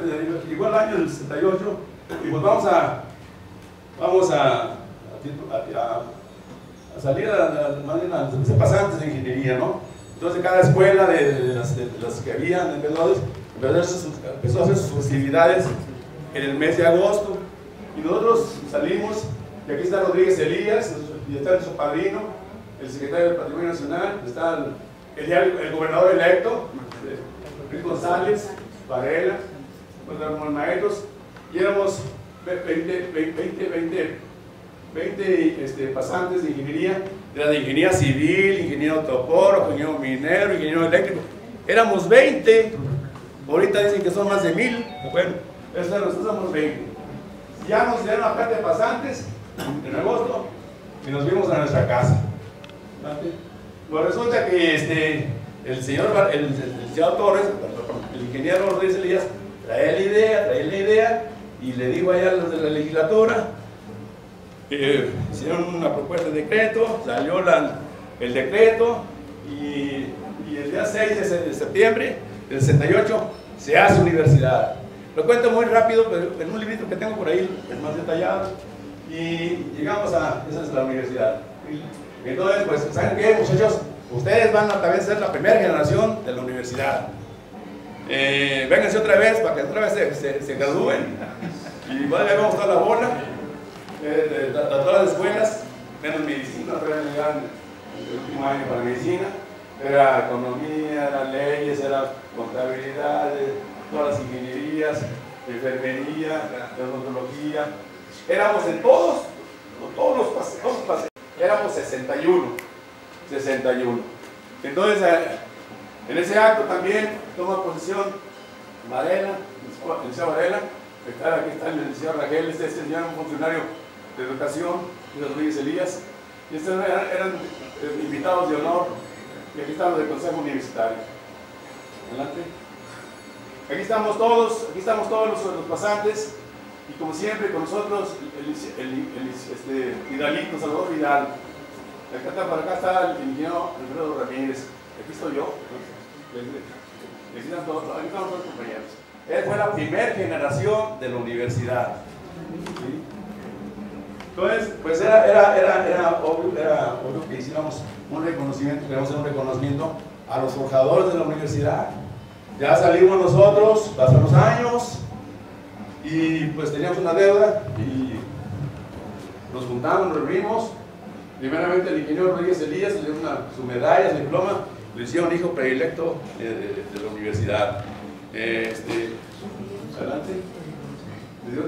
llegó el año del 68, y pues vamos a salir a ser pasantes de ingeniería, ¿no? Entonces cada escuela de las que había empezó a hacer sus festividades en el mes de agosto, y nosotros salimos, y aquí está Rodríguez Elías, y está su padrino, el secretario del Patrimonio Nacional, está el gobernador electo, Luis González, Varela, pues los maestros, y éramos 20 pasantes de ingeniería, era de ingeniería civil, ingeniero topógrafo, ingeniero minero, ingeniero eléctrico. Éramos 20, ahorita dicen que son más de 1000, bueno, nosotros somos 20. Ya nos dieron la carta de pasantes en agosto y nos vimos a nuestra casa. Pues resulta que el señor Torres, el ingeniero Rodríguez Elías, traía la idea y le digo allá a los de la legislatura. Hicieron una propuesta de decreto, salió el decreto y el día 6 de septiembre del 68 se hace universidad. Lo cuento muy rápido, pero en un librito que tengo por ahí es más detallado, y llegamos esa es la universidad. Y entonces, pues, ¿saben qué, muchachos? Ustedes van a también ser la primera generación de la universidad. Vénganse otra vez para que otra vez se gradúen, y vamos a dar la bola. Todas las escuelas, menos medicina, eran el último año para medicina, era economía, eran leyes, era contabilidad, todas las ingenierías, enfermería, odontología. Éramos en todos los pases, éramos 61. Entonces, en ese acto también toma posesión Varela, el licenciado Varela. Aquí está el licenciado Raquel, este señor, un funcionario de educación, y Rodríguez Elías, y estos eran invitados de honor, y aquí están los del Consejo Universitario. Adelante. Aquí estamos todos los pasantes, y como siempre con nosotros Vidalito, Salvador Vidal. Acá está el ingeniero Alfredo Ramírez, aquí estoy yo, aquí están todos los compañeros. Él fue la primera generación de la universidad. ¿Sí? Entonces, pues era obvio que hiciéramos un reconocimiento, queríamos hacer un reconocimiento a los forjadores de la universidad. Ya salimos nosotros, pasaron los años, y pues teníamos una deuda, y nos juntamos, nos reunimos. Primeramente el ingeniero Rodríguez Elías le dio su medalla, su diploma, le hicieron hijo predilecto de la universidad. Adelante. Le dio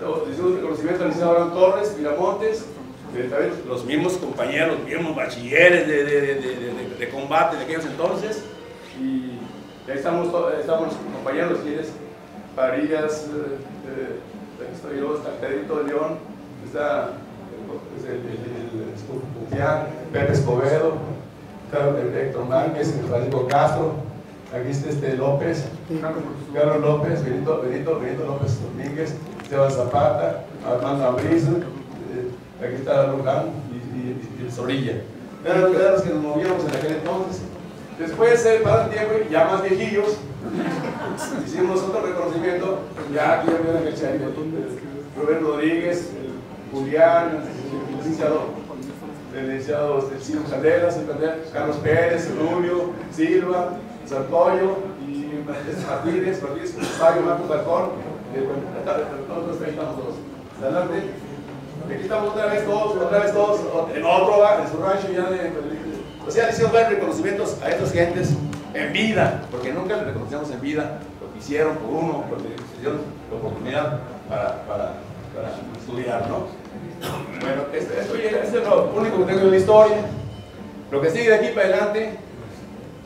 un reconocimiento al licenciado Abraham Torres, Miramontes, los mismos compañeros, los mismos bachilleres de combate de aquellos entonces. Y ahí estamos los compañeros, ¿quieres? Parillas, aquí estoy yo, está Pedrito de León, está Pepe Escobedo, Héctor Márquez, Francisco Castro, aquí está López, Carlos López, Benito López Domínguez, Esteban Zapata, Armando Ambriz, aquí está Luján y el Zorilla. Eran los que nos movíamos en aquel entonces. Después, para el tiempo, ya más viejillos, hicimos otro reconocimiento, ya aquí vieron el Charito, Rubén Rodríguez, Julián, el licenciado el licenciado Ciro Calderas, Carlos Pérez, Rubio, Silva, Sartoyo y Martínez, Mario Marco Falcón. Nosotros ahí estamos todos. Adelante. Aquí estamos otra vez todos, en otro, en su rancho ya de... O sea, le hicimos ver reconocimientos a estas gentes en vida, porque nunca les reconocíamos en vida lo que hicieron por uno, porque se dieron la oportunidad para estudiar, ¿no? Bueno, esto es lo único que tengo de la historia. Lo que sigue de aquí para adelante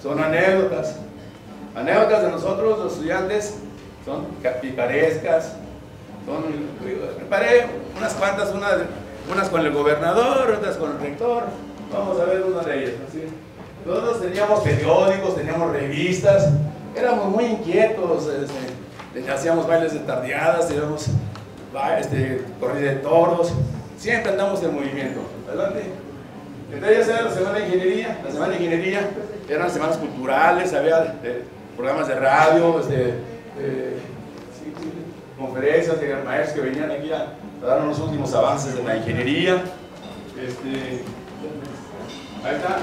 son anécdotas. Anécdotas de nosotros, los estudiantes, son picarescas. Preparé unas cuantas, unas con el gobernador, otras con el rector. Vamos a ver una de ellas. ¿Sí? Nosotros teníamos periódicos, teníamos revistas, éramos muy inquietos, hacíamos bailes de tardeadas, teníamos corrida de toros, siempre andamos en movimiento. Adelante. Entonces ya era la semana de ingeniería. La semana de ingeniería eran semanas culturales, había programas de radio, conferencias de maestros que venían aquí a darnos los últimos avances de la ingeniería. Ahí está,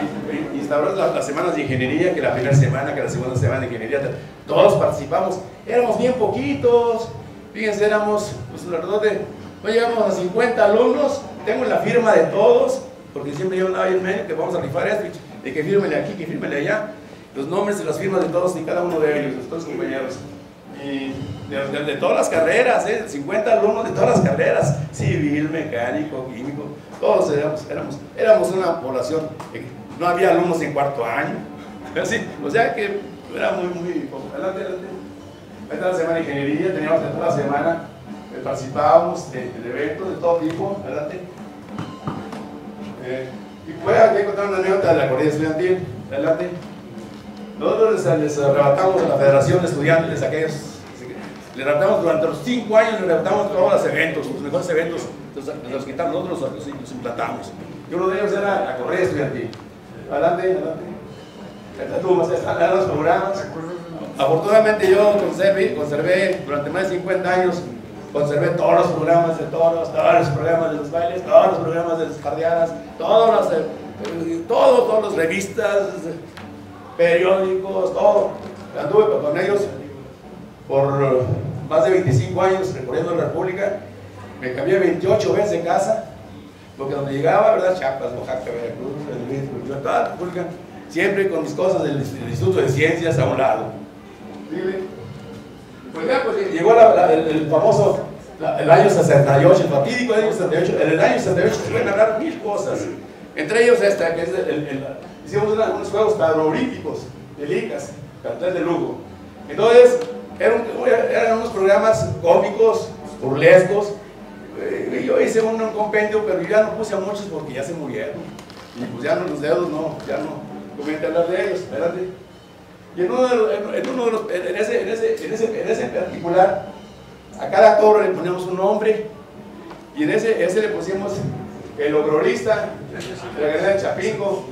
instauramos las semanas de ingeniería, que la primera semana, que la segunda semana de ingeniería, todos participamos, éramos bien poquitos, fíjense, éramos, pues alrededor de, no llegamos a 50 alumnos, tengo la firma de todos, porque siempre yo andaba ahí en medio, que vamos a rifar esto, de que fírmele aquí, que fírmele allá, los nombres y las firmas de todos y cada uno de ellos, de todos los compañeros. Y de todas las carreras, 50 alumnos de todas las carreras, civil, mecánico, químico, todos éramos una población, no había alumnos en cuarto año, así, o sea que era muy adelante. Ahí está la semana de ingeniería, teníamos toda la semana, participábamos de eventos de todo tipo, adelante. Y fue aquí encontrar una anécdota de la corrida estudiantil, adelante. Nosotros les arrebatamos a la Federación de Estudiantes, aquellos, les arrebatamos durante los 5 años, les arrebatamos todos los eventos, los mejores eventos, los quitamos, nosotros los implantamos. Y uno de ellos era la corrida estudiantil. Adelante. Están los programas. Afortunadamente yo conservé durante más de 50 años, conservé todos los programas de toros, todos los programas de los bailes, todos los programas de las tardeadas, todas las revistas, periódicos, todo. Anduve con ellos por más de 25 años recorriendo la República. Me cambié 28 veces de casa, porque donde llegaba, ¿verdad? Chiapas, Oaxaca, Veracruz, toda la República, siempre con mis cosas del Instituto de Ciencias a un lado. Pues ya, pues llegó el famoso, el año 68, el fatídico año 68. En el año 68 se pueden hablar 1000 cosas. Entre ellos esta, que es hicimos unos juegos padroríficos del ICAS, cartel de Lugo. Entonces, eran unos programas cómicos, burlescos. Yo hice un compendio, pero yo ya no puse a muchos porque ya se murieron. Y pues ya no, los dedos ya no comenté hablar de ellos, ¿verdad? Y en ese particular, a cada cobro le ponemos un nombre, y en ese le pusimos el ogrorista de la Granada de Chapingo,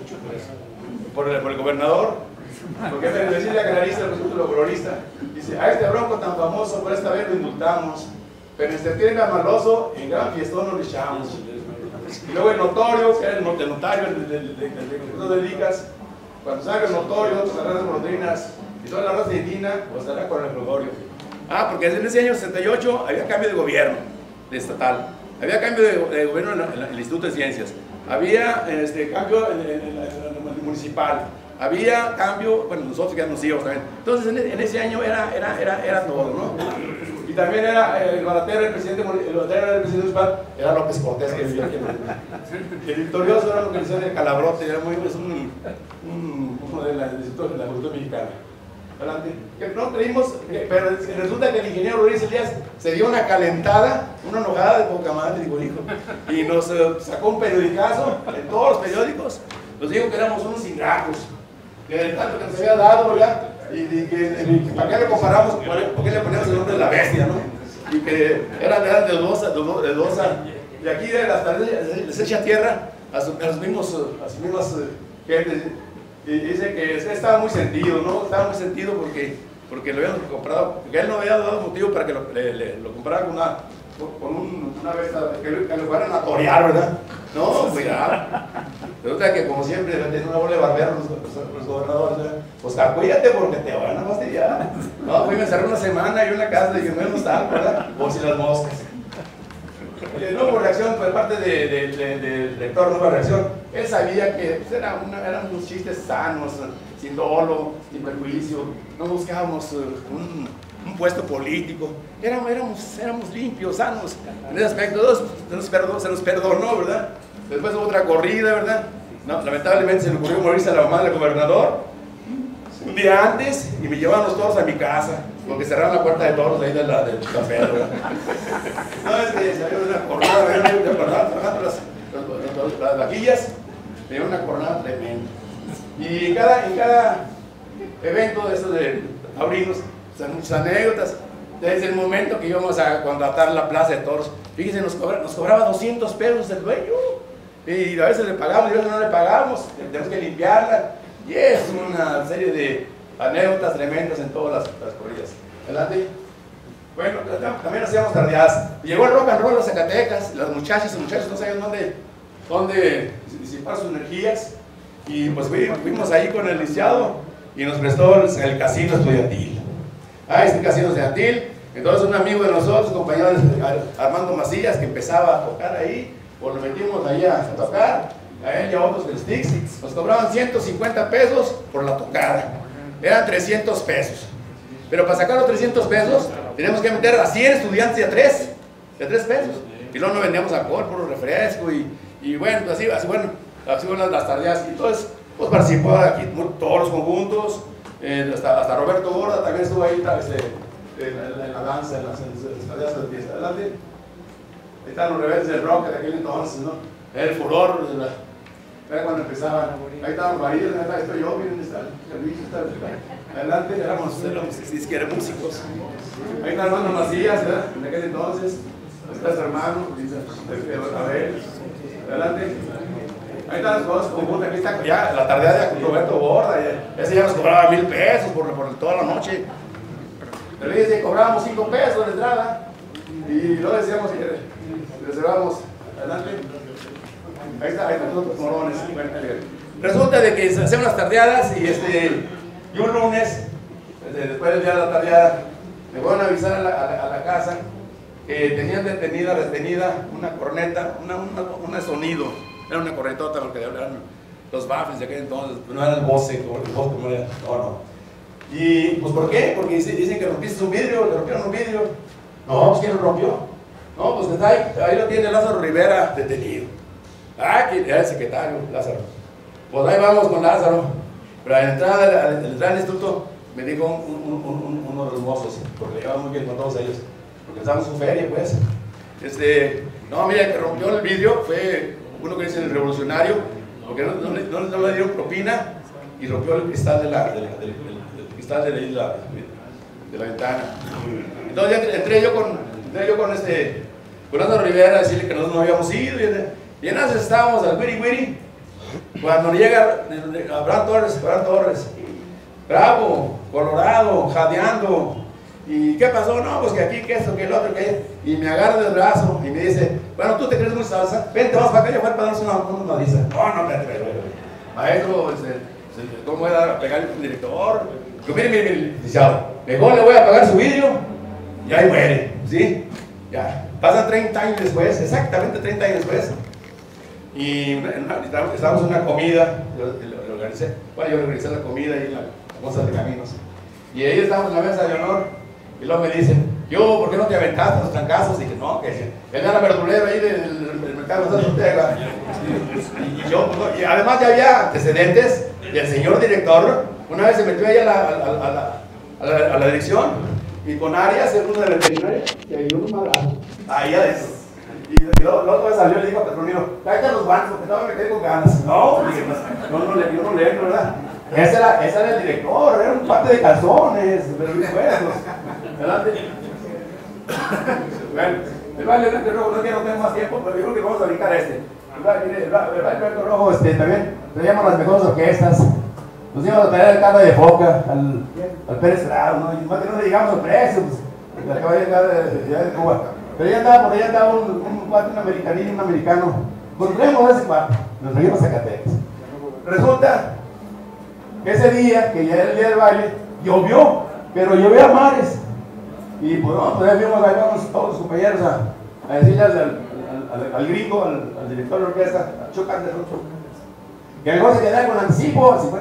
por el gobernador, porque me decía la canarista, el ogrorista, dice: a este bronco tan famoso por esta vez lo indultamos, pero en septiembre a Maloso en gran fiestón nos le echamos. Y luego el notorio, que era el notario del ICAS, cuando salga el notorio, pues las golondrinas y toda la raza indígena, pues estará con el Gregorio. Porque en ese año 68 había cambio de gobierno estatal, había cambio de gobierno en el Instituto de Ciencias, había cambio en el municipal, había cambio, bueno, nosotros ya nos íbamos también. Entonces en ese año era todo, ¿no? Y también era el baratero, el presidente municipal, era López Cortés, que vivía aquí. El victorioso era lo que decía de Calabrote, era uno de la Cultura Mexicana. Adelante. No creímos, pero resulta que el ingeniero Ruiz Elías se dio una calentada, una enojada de poca madre, digo, hijo, y nos sacó un periodicazo en todos los periódicos. Nos dijo que éramos unos ingratos, que de tanto que nos había dado, ¿verdad? Y que ¿para qué le comparamos? ¿Por qué le ponemos el nombre de la bestia, no? Y que eran de dudosa. Y aquí de las tardes les echa tierra a sus mismas gentes. Y dice que estaba muy sentido, ¿no? Estaba muy sentido porque lo habían comprado, porque él no había dado motivo para que lo comprara con una bestia, que lo fueran a torear, ¿verdad? No, cuidado. Resulta que, como siempre, tienen una bola de barberos los gobernadores. Pues cuídate porque te van a fastidiar. No, pues me encerré una semana y una casa, dije, no es tal, ¿verdad? Por si las moscas. No hubo reacción por parte del lector, no hubo reacción. Él sabía que pues, eran unos chistes sanos, sin dolo, sin perjuicio. No buscábamos un puesto político. Éramos limpios, sanos. En ese aspecto se nos perdonó, ¿verdad? Después hubo otra corrida, ¿verdad? No, lamentablemente se le ocurrió morirse a la mamá del gobernador un día antes y me llevaron los toros a mi casa, porque cerraron la puerta de toros ahí del café, ¿verdad? No, es que salió una jornada, trabajando las vajillas, me dio una jornada tremenda. Y en cada evento de esos de taurinos, son muchas anécdotas. Desde el momento que íbamos a contratar la plaza de toros, fíjense, nos cobraba 200 pesos el dueño. Y a veces le pagamos y a veces no le pagamos, tenemos que limpiarla. Y es una serie de anécdotas tremendas en todas las corridas. ¿Adelante? Bueno, también hacíamos tardeadas. Llegó el rock and roll a Zacatecas, las muchachas y muchachos no sabían dónde disipar sus energías. Y pues fuimos ahí con el lisiado y nos prestó el casino estudiantil. Este casino estudiantil. Entonces un amigo de nosotros, compañero Armando Macías, que empezaba a tocar ahí, pues lo metimos ahí a tocar, a él y a otros del Sticks, nos cobraban 150 pesos por la tocada, eran 300 pesos, pero para sacar los 300 pesos teníamos que meter a 100 estudiantes de 3 pesos, y luego no vendíamos alcohol, puro refresco, y bueno, así fueron las tardeadas, y entonces pues participó aquí todos los conjuntos, hasta Roberto Borda también estuvo ahí en la danza, en las tardeadas de fiesta. Adelante. Ahí están los rebeldes del rock de aquel entonces, ¿no? El furor, era cuando empezaban. Ahí estaban los maridos, ahí estoy yo, miren, está el Luis, adelante, éramos músicos. Ahí está Armando Macías, ¿verdad? En aquel entonces. Ahí está su hermano, Abel. Adelante. Ahí están los dos conjuntos, aquí está ya la tardeada de Roberto Borda, ese ya nos cobraba 1000 pesos por toda la noche. Pero dice, cobrábamos 5 pesos de entrada y luego decíamos que reservamos. Adelante. Ahí están los otros morones. Resulta de que se hacen las tardeadas y un lunes, después del día de la tardeada, me fueron a avisar a la casa que tenían retenida una corneta, una sonido. Era una cornetota, porque eran los baffles de aquel entonces, no era el Bose, como era, no. Y pues ¿por qué? Porque dicen que rompiste un vidrio, le rompieron un vidrio. No, pues ¿quién lo rompió? No, pues ahí lo tiene Lázaro Rivera detenido. Que era el secretario, Lázaro. Pues ahí vamos con Lázaro. Pero al entrar al instituto me dijo uno de los mozos, porque le llevaba muy bien con todos ellos, porque estábamos en su feria, pues. No, mira, el que rompió el vidrio fue uno que dice el revolucionario, porque no le dieron propina y rompió el cristal de la ventana. Entonces ya entré yo con Lázaro Rivera a decirle que nosotros no habíamos ido, y entonces estábamos al wiri cuando llega Abraham Torres, bravo, colorado, jadeando. ¿Y qué pasó? No, pues que aquí, que esto, que el otro, que... Y me agarra del brazo y me dice, bueno, ¿tú te crees muy salsa? Vente, vamos para acá, yo voy para darnos una nariza. No, maestro, ¿cómo era a pegar el director? Yo, mire, licenciado, mejor le voy a pagar su vidrio y ahí muere, ¿sí? Ya, pasan 30 años después, exactamente 30 años después, y estábamos en una comida, lo organicé, bueno, yo organicé la comida y la bolsa de caminos, y ahí estábamos en la mesa de honor, y luego me dicen, ¿por qué no te aventaste los trancazos? Y dije, no, que él era verdulero ahí del mercado de Ortega. Y además ya había antecedentes, y el señor director una vez se metió ahí a la dirección, y con Arias, el uno de la veterinaria, y ahí un madrazo, ahí adentro. Y luego salió y le dijo a Petronio, tráete los guantes, porque no me quedé con ganas. No, dije, yo no le entro, ¿verdad? Ese era el director, era un parte de calzones, pero bien buenos. Adelante. Bueno, el baile blanco rojo, no tengo más tiempo, pero yo creo que vamos a brincar el baile blanco rojo, también traíamos las mejores orquestas. Nos íbamos a traer el carro de Foca, al Pérez Prado, ¿no? Y más que no le llegamos al precio, pues, la caballería de Cuba. Pero ya andaba por allá, un cuate, un americanillo, un americano. Encontremos a ese cuate, nos trajimos a Zacatecas. resulta que ese día, que ya era el día del baile, llovió, pero llovió a mares. Y pues no, pues ahí vamos todos los compañeros a decirle al gringo, al director de la orquesta, a Chuck Anderson, que mejor se quedara con anticipo, al 50%,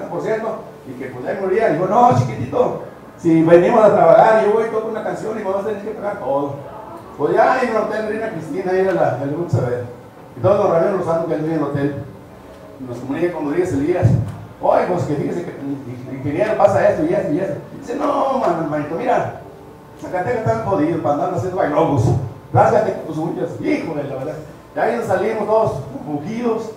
y que pues ahí moría. Dijo, no, chiquitito, si venimos a trabajar, yo voy y toco una canción y vamos a tener que pagar todo. Pues ya en el hotel Reina Cristina, ahí era el grupo Saber. Y todos los rabios los que en el hotel nos comunica con Rodríguez Elías. Oye, pues que fíjese que el ingeniero pasa esto y esto y esto. Dice, no, manito, mira, Zacatecas están jodidos para andar haciendo bailongos. Rásgate con tus uñas. Híjole, la verdad. Y ahí nos salimos todos ungidos.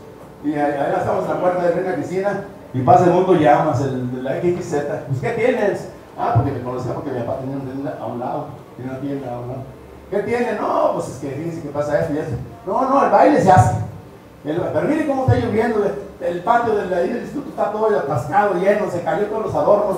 Y ahí estamos en la puerta de Reina Cristina. Y pasa el mundo llamas, el de la XXZ. Pues, ¿qué tienes? Ah, porque me conocía porque mi papá tenía una tienda a un lado. Tiene una tienda a un lado. ¿Qué tiene? No, pues es que fíjense que pasa esto y eso. No, el baile se hace. Pero mire cómo está lloviendo. El patio del instituto está todo atascado, lleno, se cayó todos los adornos.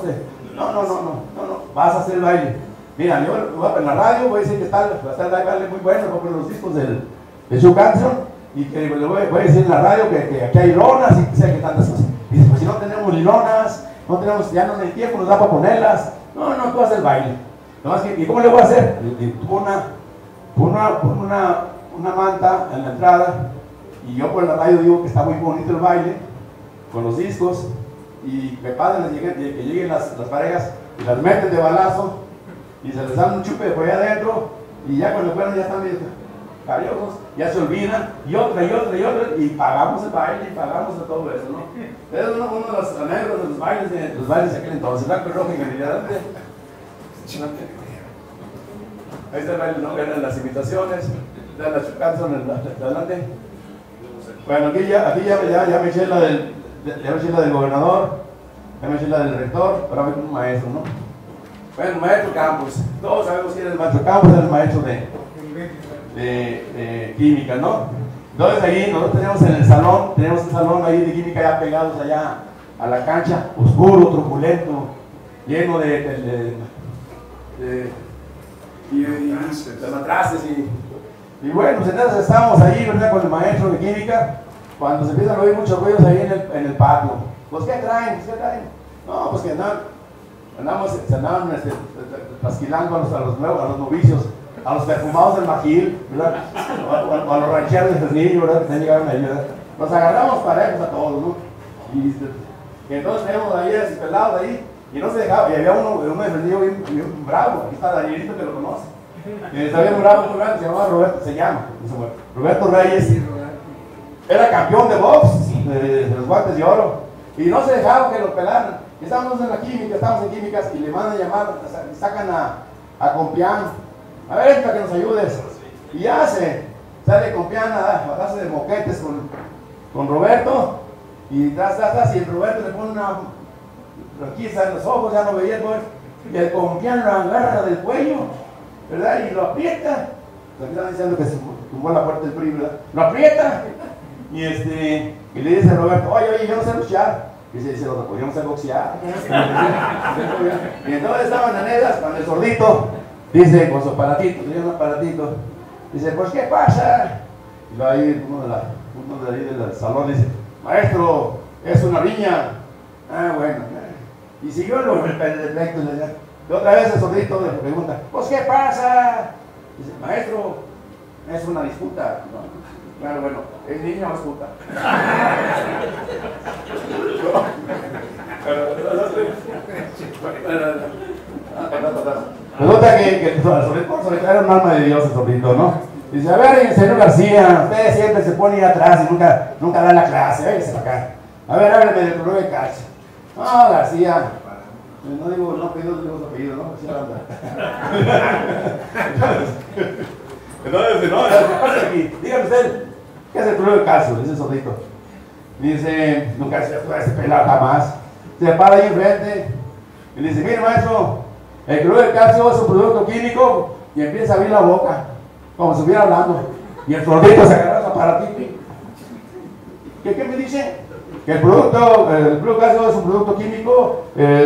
No. Vas a hacer el baile. Mira, yo en la radio voy a decir que va a estar el baile muy bueno, voy a poner los discos de Chuck Anderson y que le voy a decir en la radio que aquí hay lonas y que sé que tantas cosas. Y dice, pues si no tenemos ni lonas, no tenemos, ya no en el tiempo nos da para ponerlas. No, tú haces el baile. Nomás que, ¿y cómo le voy a hacer? Pon una manta en la entrada y yo por la radio digo que está muy bonito el baile con los discos y que padre que lleguen las parejas y las meten de balazo y se les dan un chupe por allá adentro y ya cuando fueron ya están medio cariosos, ya se olvidan y otra y pagamos el baile y pagamos de todo eso, ¿no? Es uno de los anécdotas de los bailes de aquel entonces, blanco y rojo y adelante. Ahí está el baile, ¿no? Ganan las invitaciones, dan las Chuck Anderson adelante. Bueno, aquí ya me eché la del gobernador, ya me eché la del rector, ahora voy con un maestro, ¿no? Bueno, maestro Campos, todos sabemos quién es el maestro Campos, es el maestro de química, ¿no? Entonces ahí nosotros tenemos un salón ahí de química ya pegados allá a la cancha, oscuro, truculento, lleno de matraces y bueno, pues entonces estábamos ahí, ¿verdad? Con el maestro de química, cuando se empiezan a oír muchos ruidos ahí en el patio. Pues, ¿qué traen? No, pues que se andaban trasquilando a los novicios, a los perfumados del Majil, ¿verdad? O a los rancheros de Fresnillo, ¿verdad? Que llegaron ahí, ¿verdad? Nos agarramos parejos a todos, ¿no? Y entonces teníamos ahí ese pelado ahí, y no se dejaba, y había uno de Fresnillo bien bravo, aquí está Danielito que lo conoce. Está bien bravo, se llamaba Roberto Reyes. Era campeón de box, de los guantes de oro, y no se dejaba que lo pelaran. Estábamos en químicas y le mandan a llamar, sacan a Compián, a ver para que nos ayudes. Y ya sale Compián a darse de moquetes con Roberto, y tras, y el Roberto le pone una roquiza en los ojos, ya no veía el muerto, y el Compián lo agarra del cuello, ¿verdad? Y lo aprieta. Aquí están diciendo que se tumbó la puerta del PRI, ¿verdad? Lo aprieta. Y le dice a Roberto, oye, yo no sé luchar. Y dice el otro, pues yo no sé boxear. Y entonces estaban en esas con el sordito, dice, con su aparatito, tenía un aparatito. Dice, pues ¿qué pasa? Y va ahí uno de ahí del salón, dice, maestro, es una riña. Ah, bueno. Y siguió el defecto. Y otra vez el sordito le pregunta, pues ¿qué pasa? Dice, maestro, es una disputa. Bueno, ¿es niña o es puta? Resulta que el sordito era un alma de Dios el sordito, ¿no? Dice, a ver, señor García, usted siempre se pone ahí atrás y nunca da la clase, véngase para acá. A ver, hábleme del problema de cacho. No, García. No digo su apellido, ¿no? Así entonces, no, ¿qué pasa aquí? Dígame usted, ¿qué es el problema de caso? Dice el sordito. Dice, nunca se fue a ese pelado jamás. Se para ahí enfrente y dice, mire maestro, el cloruro del calcio es un producto químico, y empieza a abrir la boca, como si estuviera hablando. Y el sordito se agarra el aparatito. ¿Qué me dice? Que el cloruro del calcio es un producto químico,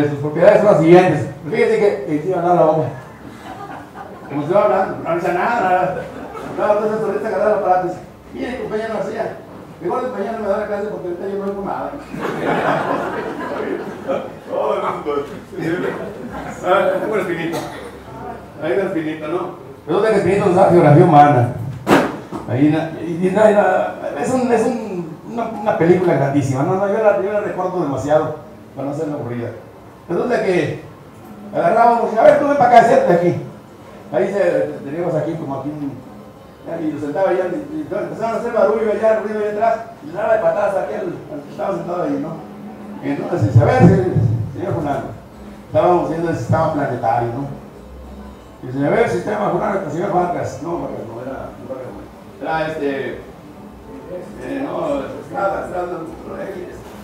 sus propiedades son las siguientes. Fíjese que se iba a dar la boca. Como si estuviera hablando, no dice nada. No, entonces el sordito agarra el aparato y dice, mire compañero García, igual mañana me da la clase porque ahorita yo no hago nada. Tengo el espinito. Ahí está el espinito, ¿no? Resulta que el espinito nos da geografía humana. Ahí, es una película grandísima, ¿no? Yo la recuerdo demasiado para no hacerme aburrida. Resulta que agarrábamos, a ver, tú ven para acá, siéntate aquí. Ahí teníamos aquí como aquí, y lo sentaba allá, y empezaron a hacer ruido allá atrás, y le daba de patadas aquí al que estaba sentado ahí, ¿no? Y entonces dice, a ver, señor Fulano, estábamos viendo el sistema planetario, ¿no? Y dice, a ver, sistema Fulano, el señor Vargas, no, Vargas no, era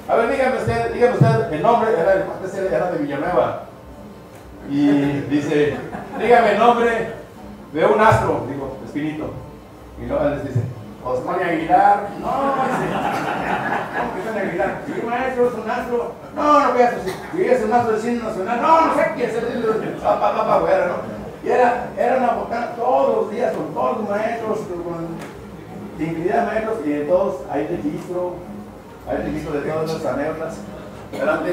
a ver, dígame usted, el nombre era de Villanueva. Y dice, dígame el nombre de un astro, digo, Espinito. Y luego les dice, Osmani Aguilar. No, dice, Aguilar. Sí, maestro, es un astro. No voy a decir, sí, es un astro del cine nacional. No sé qué es el güera, ¿no? Y era una botana todos los días con todos los maestros, con infinidad de maestros, y de todos hay registro de todas las anécdotas. Adelante.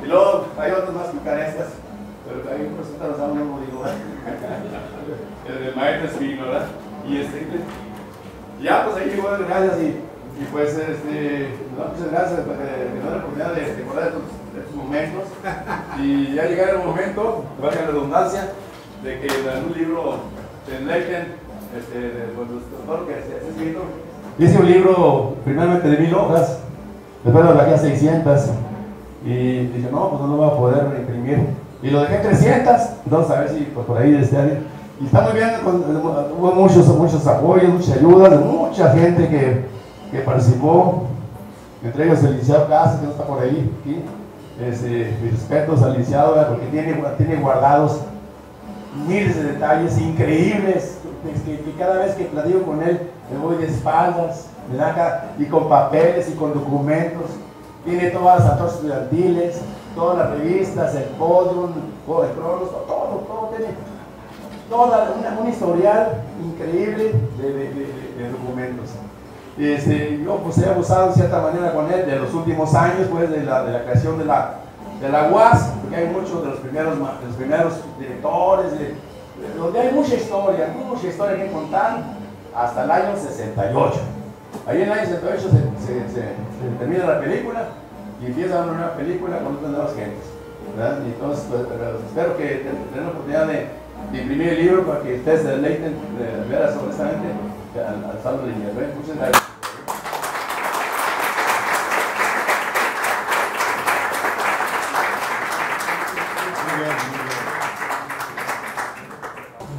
Y luego hay otras más picarescas, pero ahí presentan a uno, digo, el maestro Espino, ¿verdad? Y ya, pues ahí llegó, gracias, y pues, muchas gracias por la oportunidad de recordar estos momentos. Y ya llegara el momento, valga la redundancia, de que en un libro de Leiten, doctor que se ha escrito, hice un libro primeramente de 1000 hojas, después lo bajé a 600, y dije, no, pues no lo voy a poder imprimir, y lo dejé en 300, entonces a ver si pues, por ahí y está muy bien, hubo muchos apoyos, muchas ayudas de mucha gente que participó, entre ellos el licenciado Casas, que no está por ahí, ¿sí? Mis respetos al licenciado, porque tiene guardados miles de detalles increíbles, que cada vez que platico con él me voy de espaldas, y con papeles y con documentos. Tiene todas las antorchas estudiantiles, todas las revistas, el Podium, el Cronos, todo tiene un historial increíble de documentos. Yo pues he abusado en cierta manera con él de los últimos años, pues de la creación de la UAS, porque hay muchos de los primeros directores, donde hay mucha historia que contar, hasta el año 68. Ahí en el año 68 se termina la película y empieza una nueva película con otras nuevas gentes, ¿verdad? Y entonces, pues, espero que tengan la oportunidad de imprimir el libro para que ustedes se deleiten de veras honestamente al saldo de Niñez. Muchas gracias.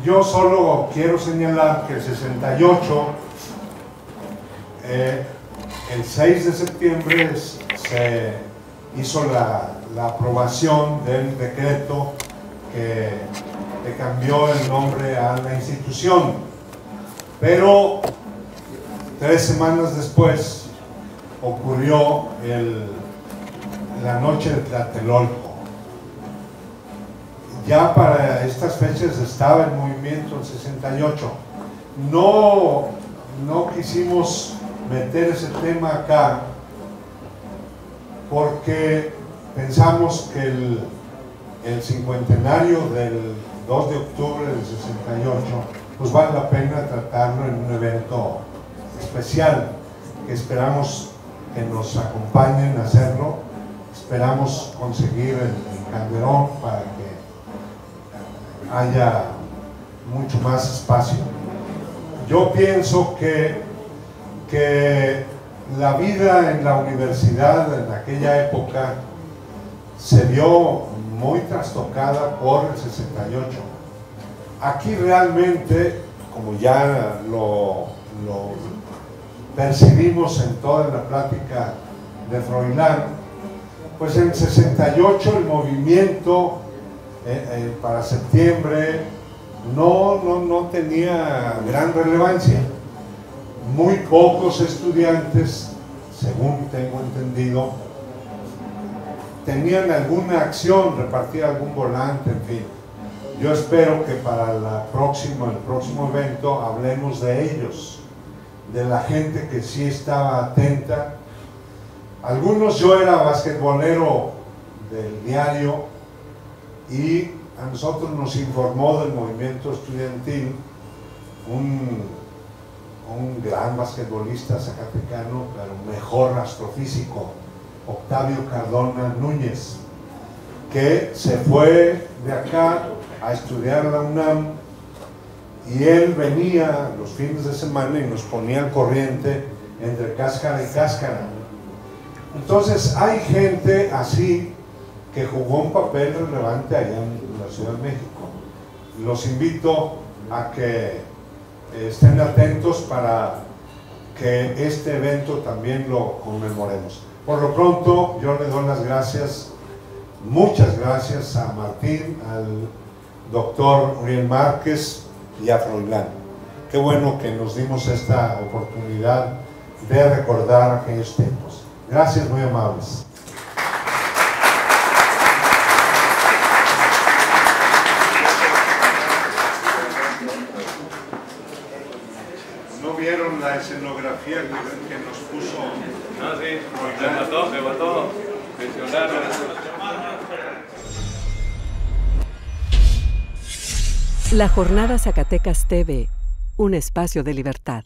Yo solo quiero señalar que el 68, el 6 de septiembre se hizo la aprobación del decreto que cambió el nombre a la institución, pero 3 semanas después ocurrió la noche de Tlatelolco. Ya para estas fechas estaba el movimiento en 68. No quisimos meter ese tema acá porque pensamos que el cincuentenario del 2 de octubre del 68 pues vale la pena tratarlo en un evento especial, que esperamos que nos acompañen a hacerlo. Esperamos conseguir el Calderón para que haya mucho más espacio. Yo pienso que la vida en la universidad en aquella época se vio muy trastocada por el 68. Aquí realmente, como ya lo percibimos en toda la plática de Froilán, pues en el 68 el movimiento para septiembre no tenía gran relevancia. Muy pocos estudiantes, según tengo entendido, tenían alguna acción, repartir algún volante, en fin. Yo espero que para el próximo evento hablemos de ellos de la gente que sí estaba atenta. Algunos, yo era basquetbolero del diario y a nosotros nos informó del movimiento estudiantil un gran basquetbolista zacatecano, pero mejor astrofísico, Octavio Cardona Núñez, que se fue de acá a estudiar a la UNAM, y él venía los fines de semana y nos ponía al corriente entre cáscara y cáscara. Entonces hay gente así que jugó un papel relevante allá en la Ciudad de México. Los invito a que estén atentos para que este evento también lo conmemoremos. Por lo pronto, yo le doy las gracias, muchas gracias a Martín, al doctor Uriel Márquez y a Froilán. Qué bueno que nos dimos esta oportunidad de recordar aquellos tiempos. Gracias, muy amables. ¿No vieron la escenografía que nos puso? No, sí, me mató. Mencionaron. La Jornada Zacatecas TV, un espacio de libertad.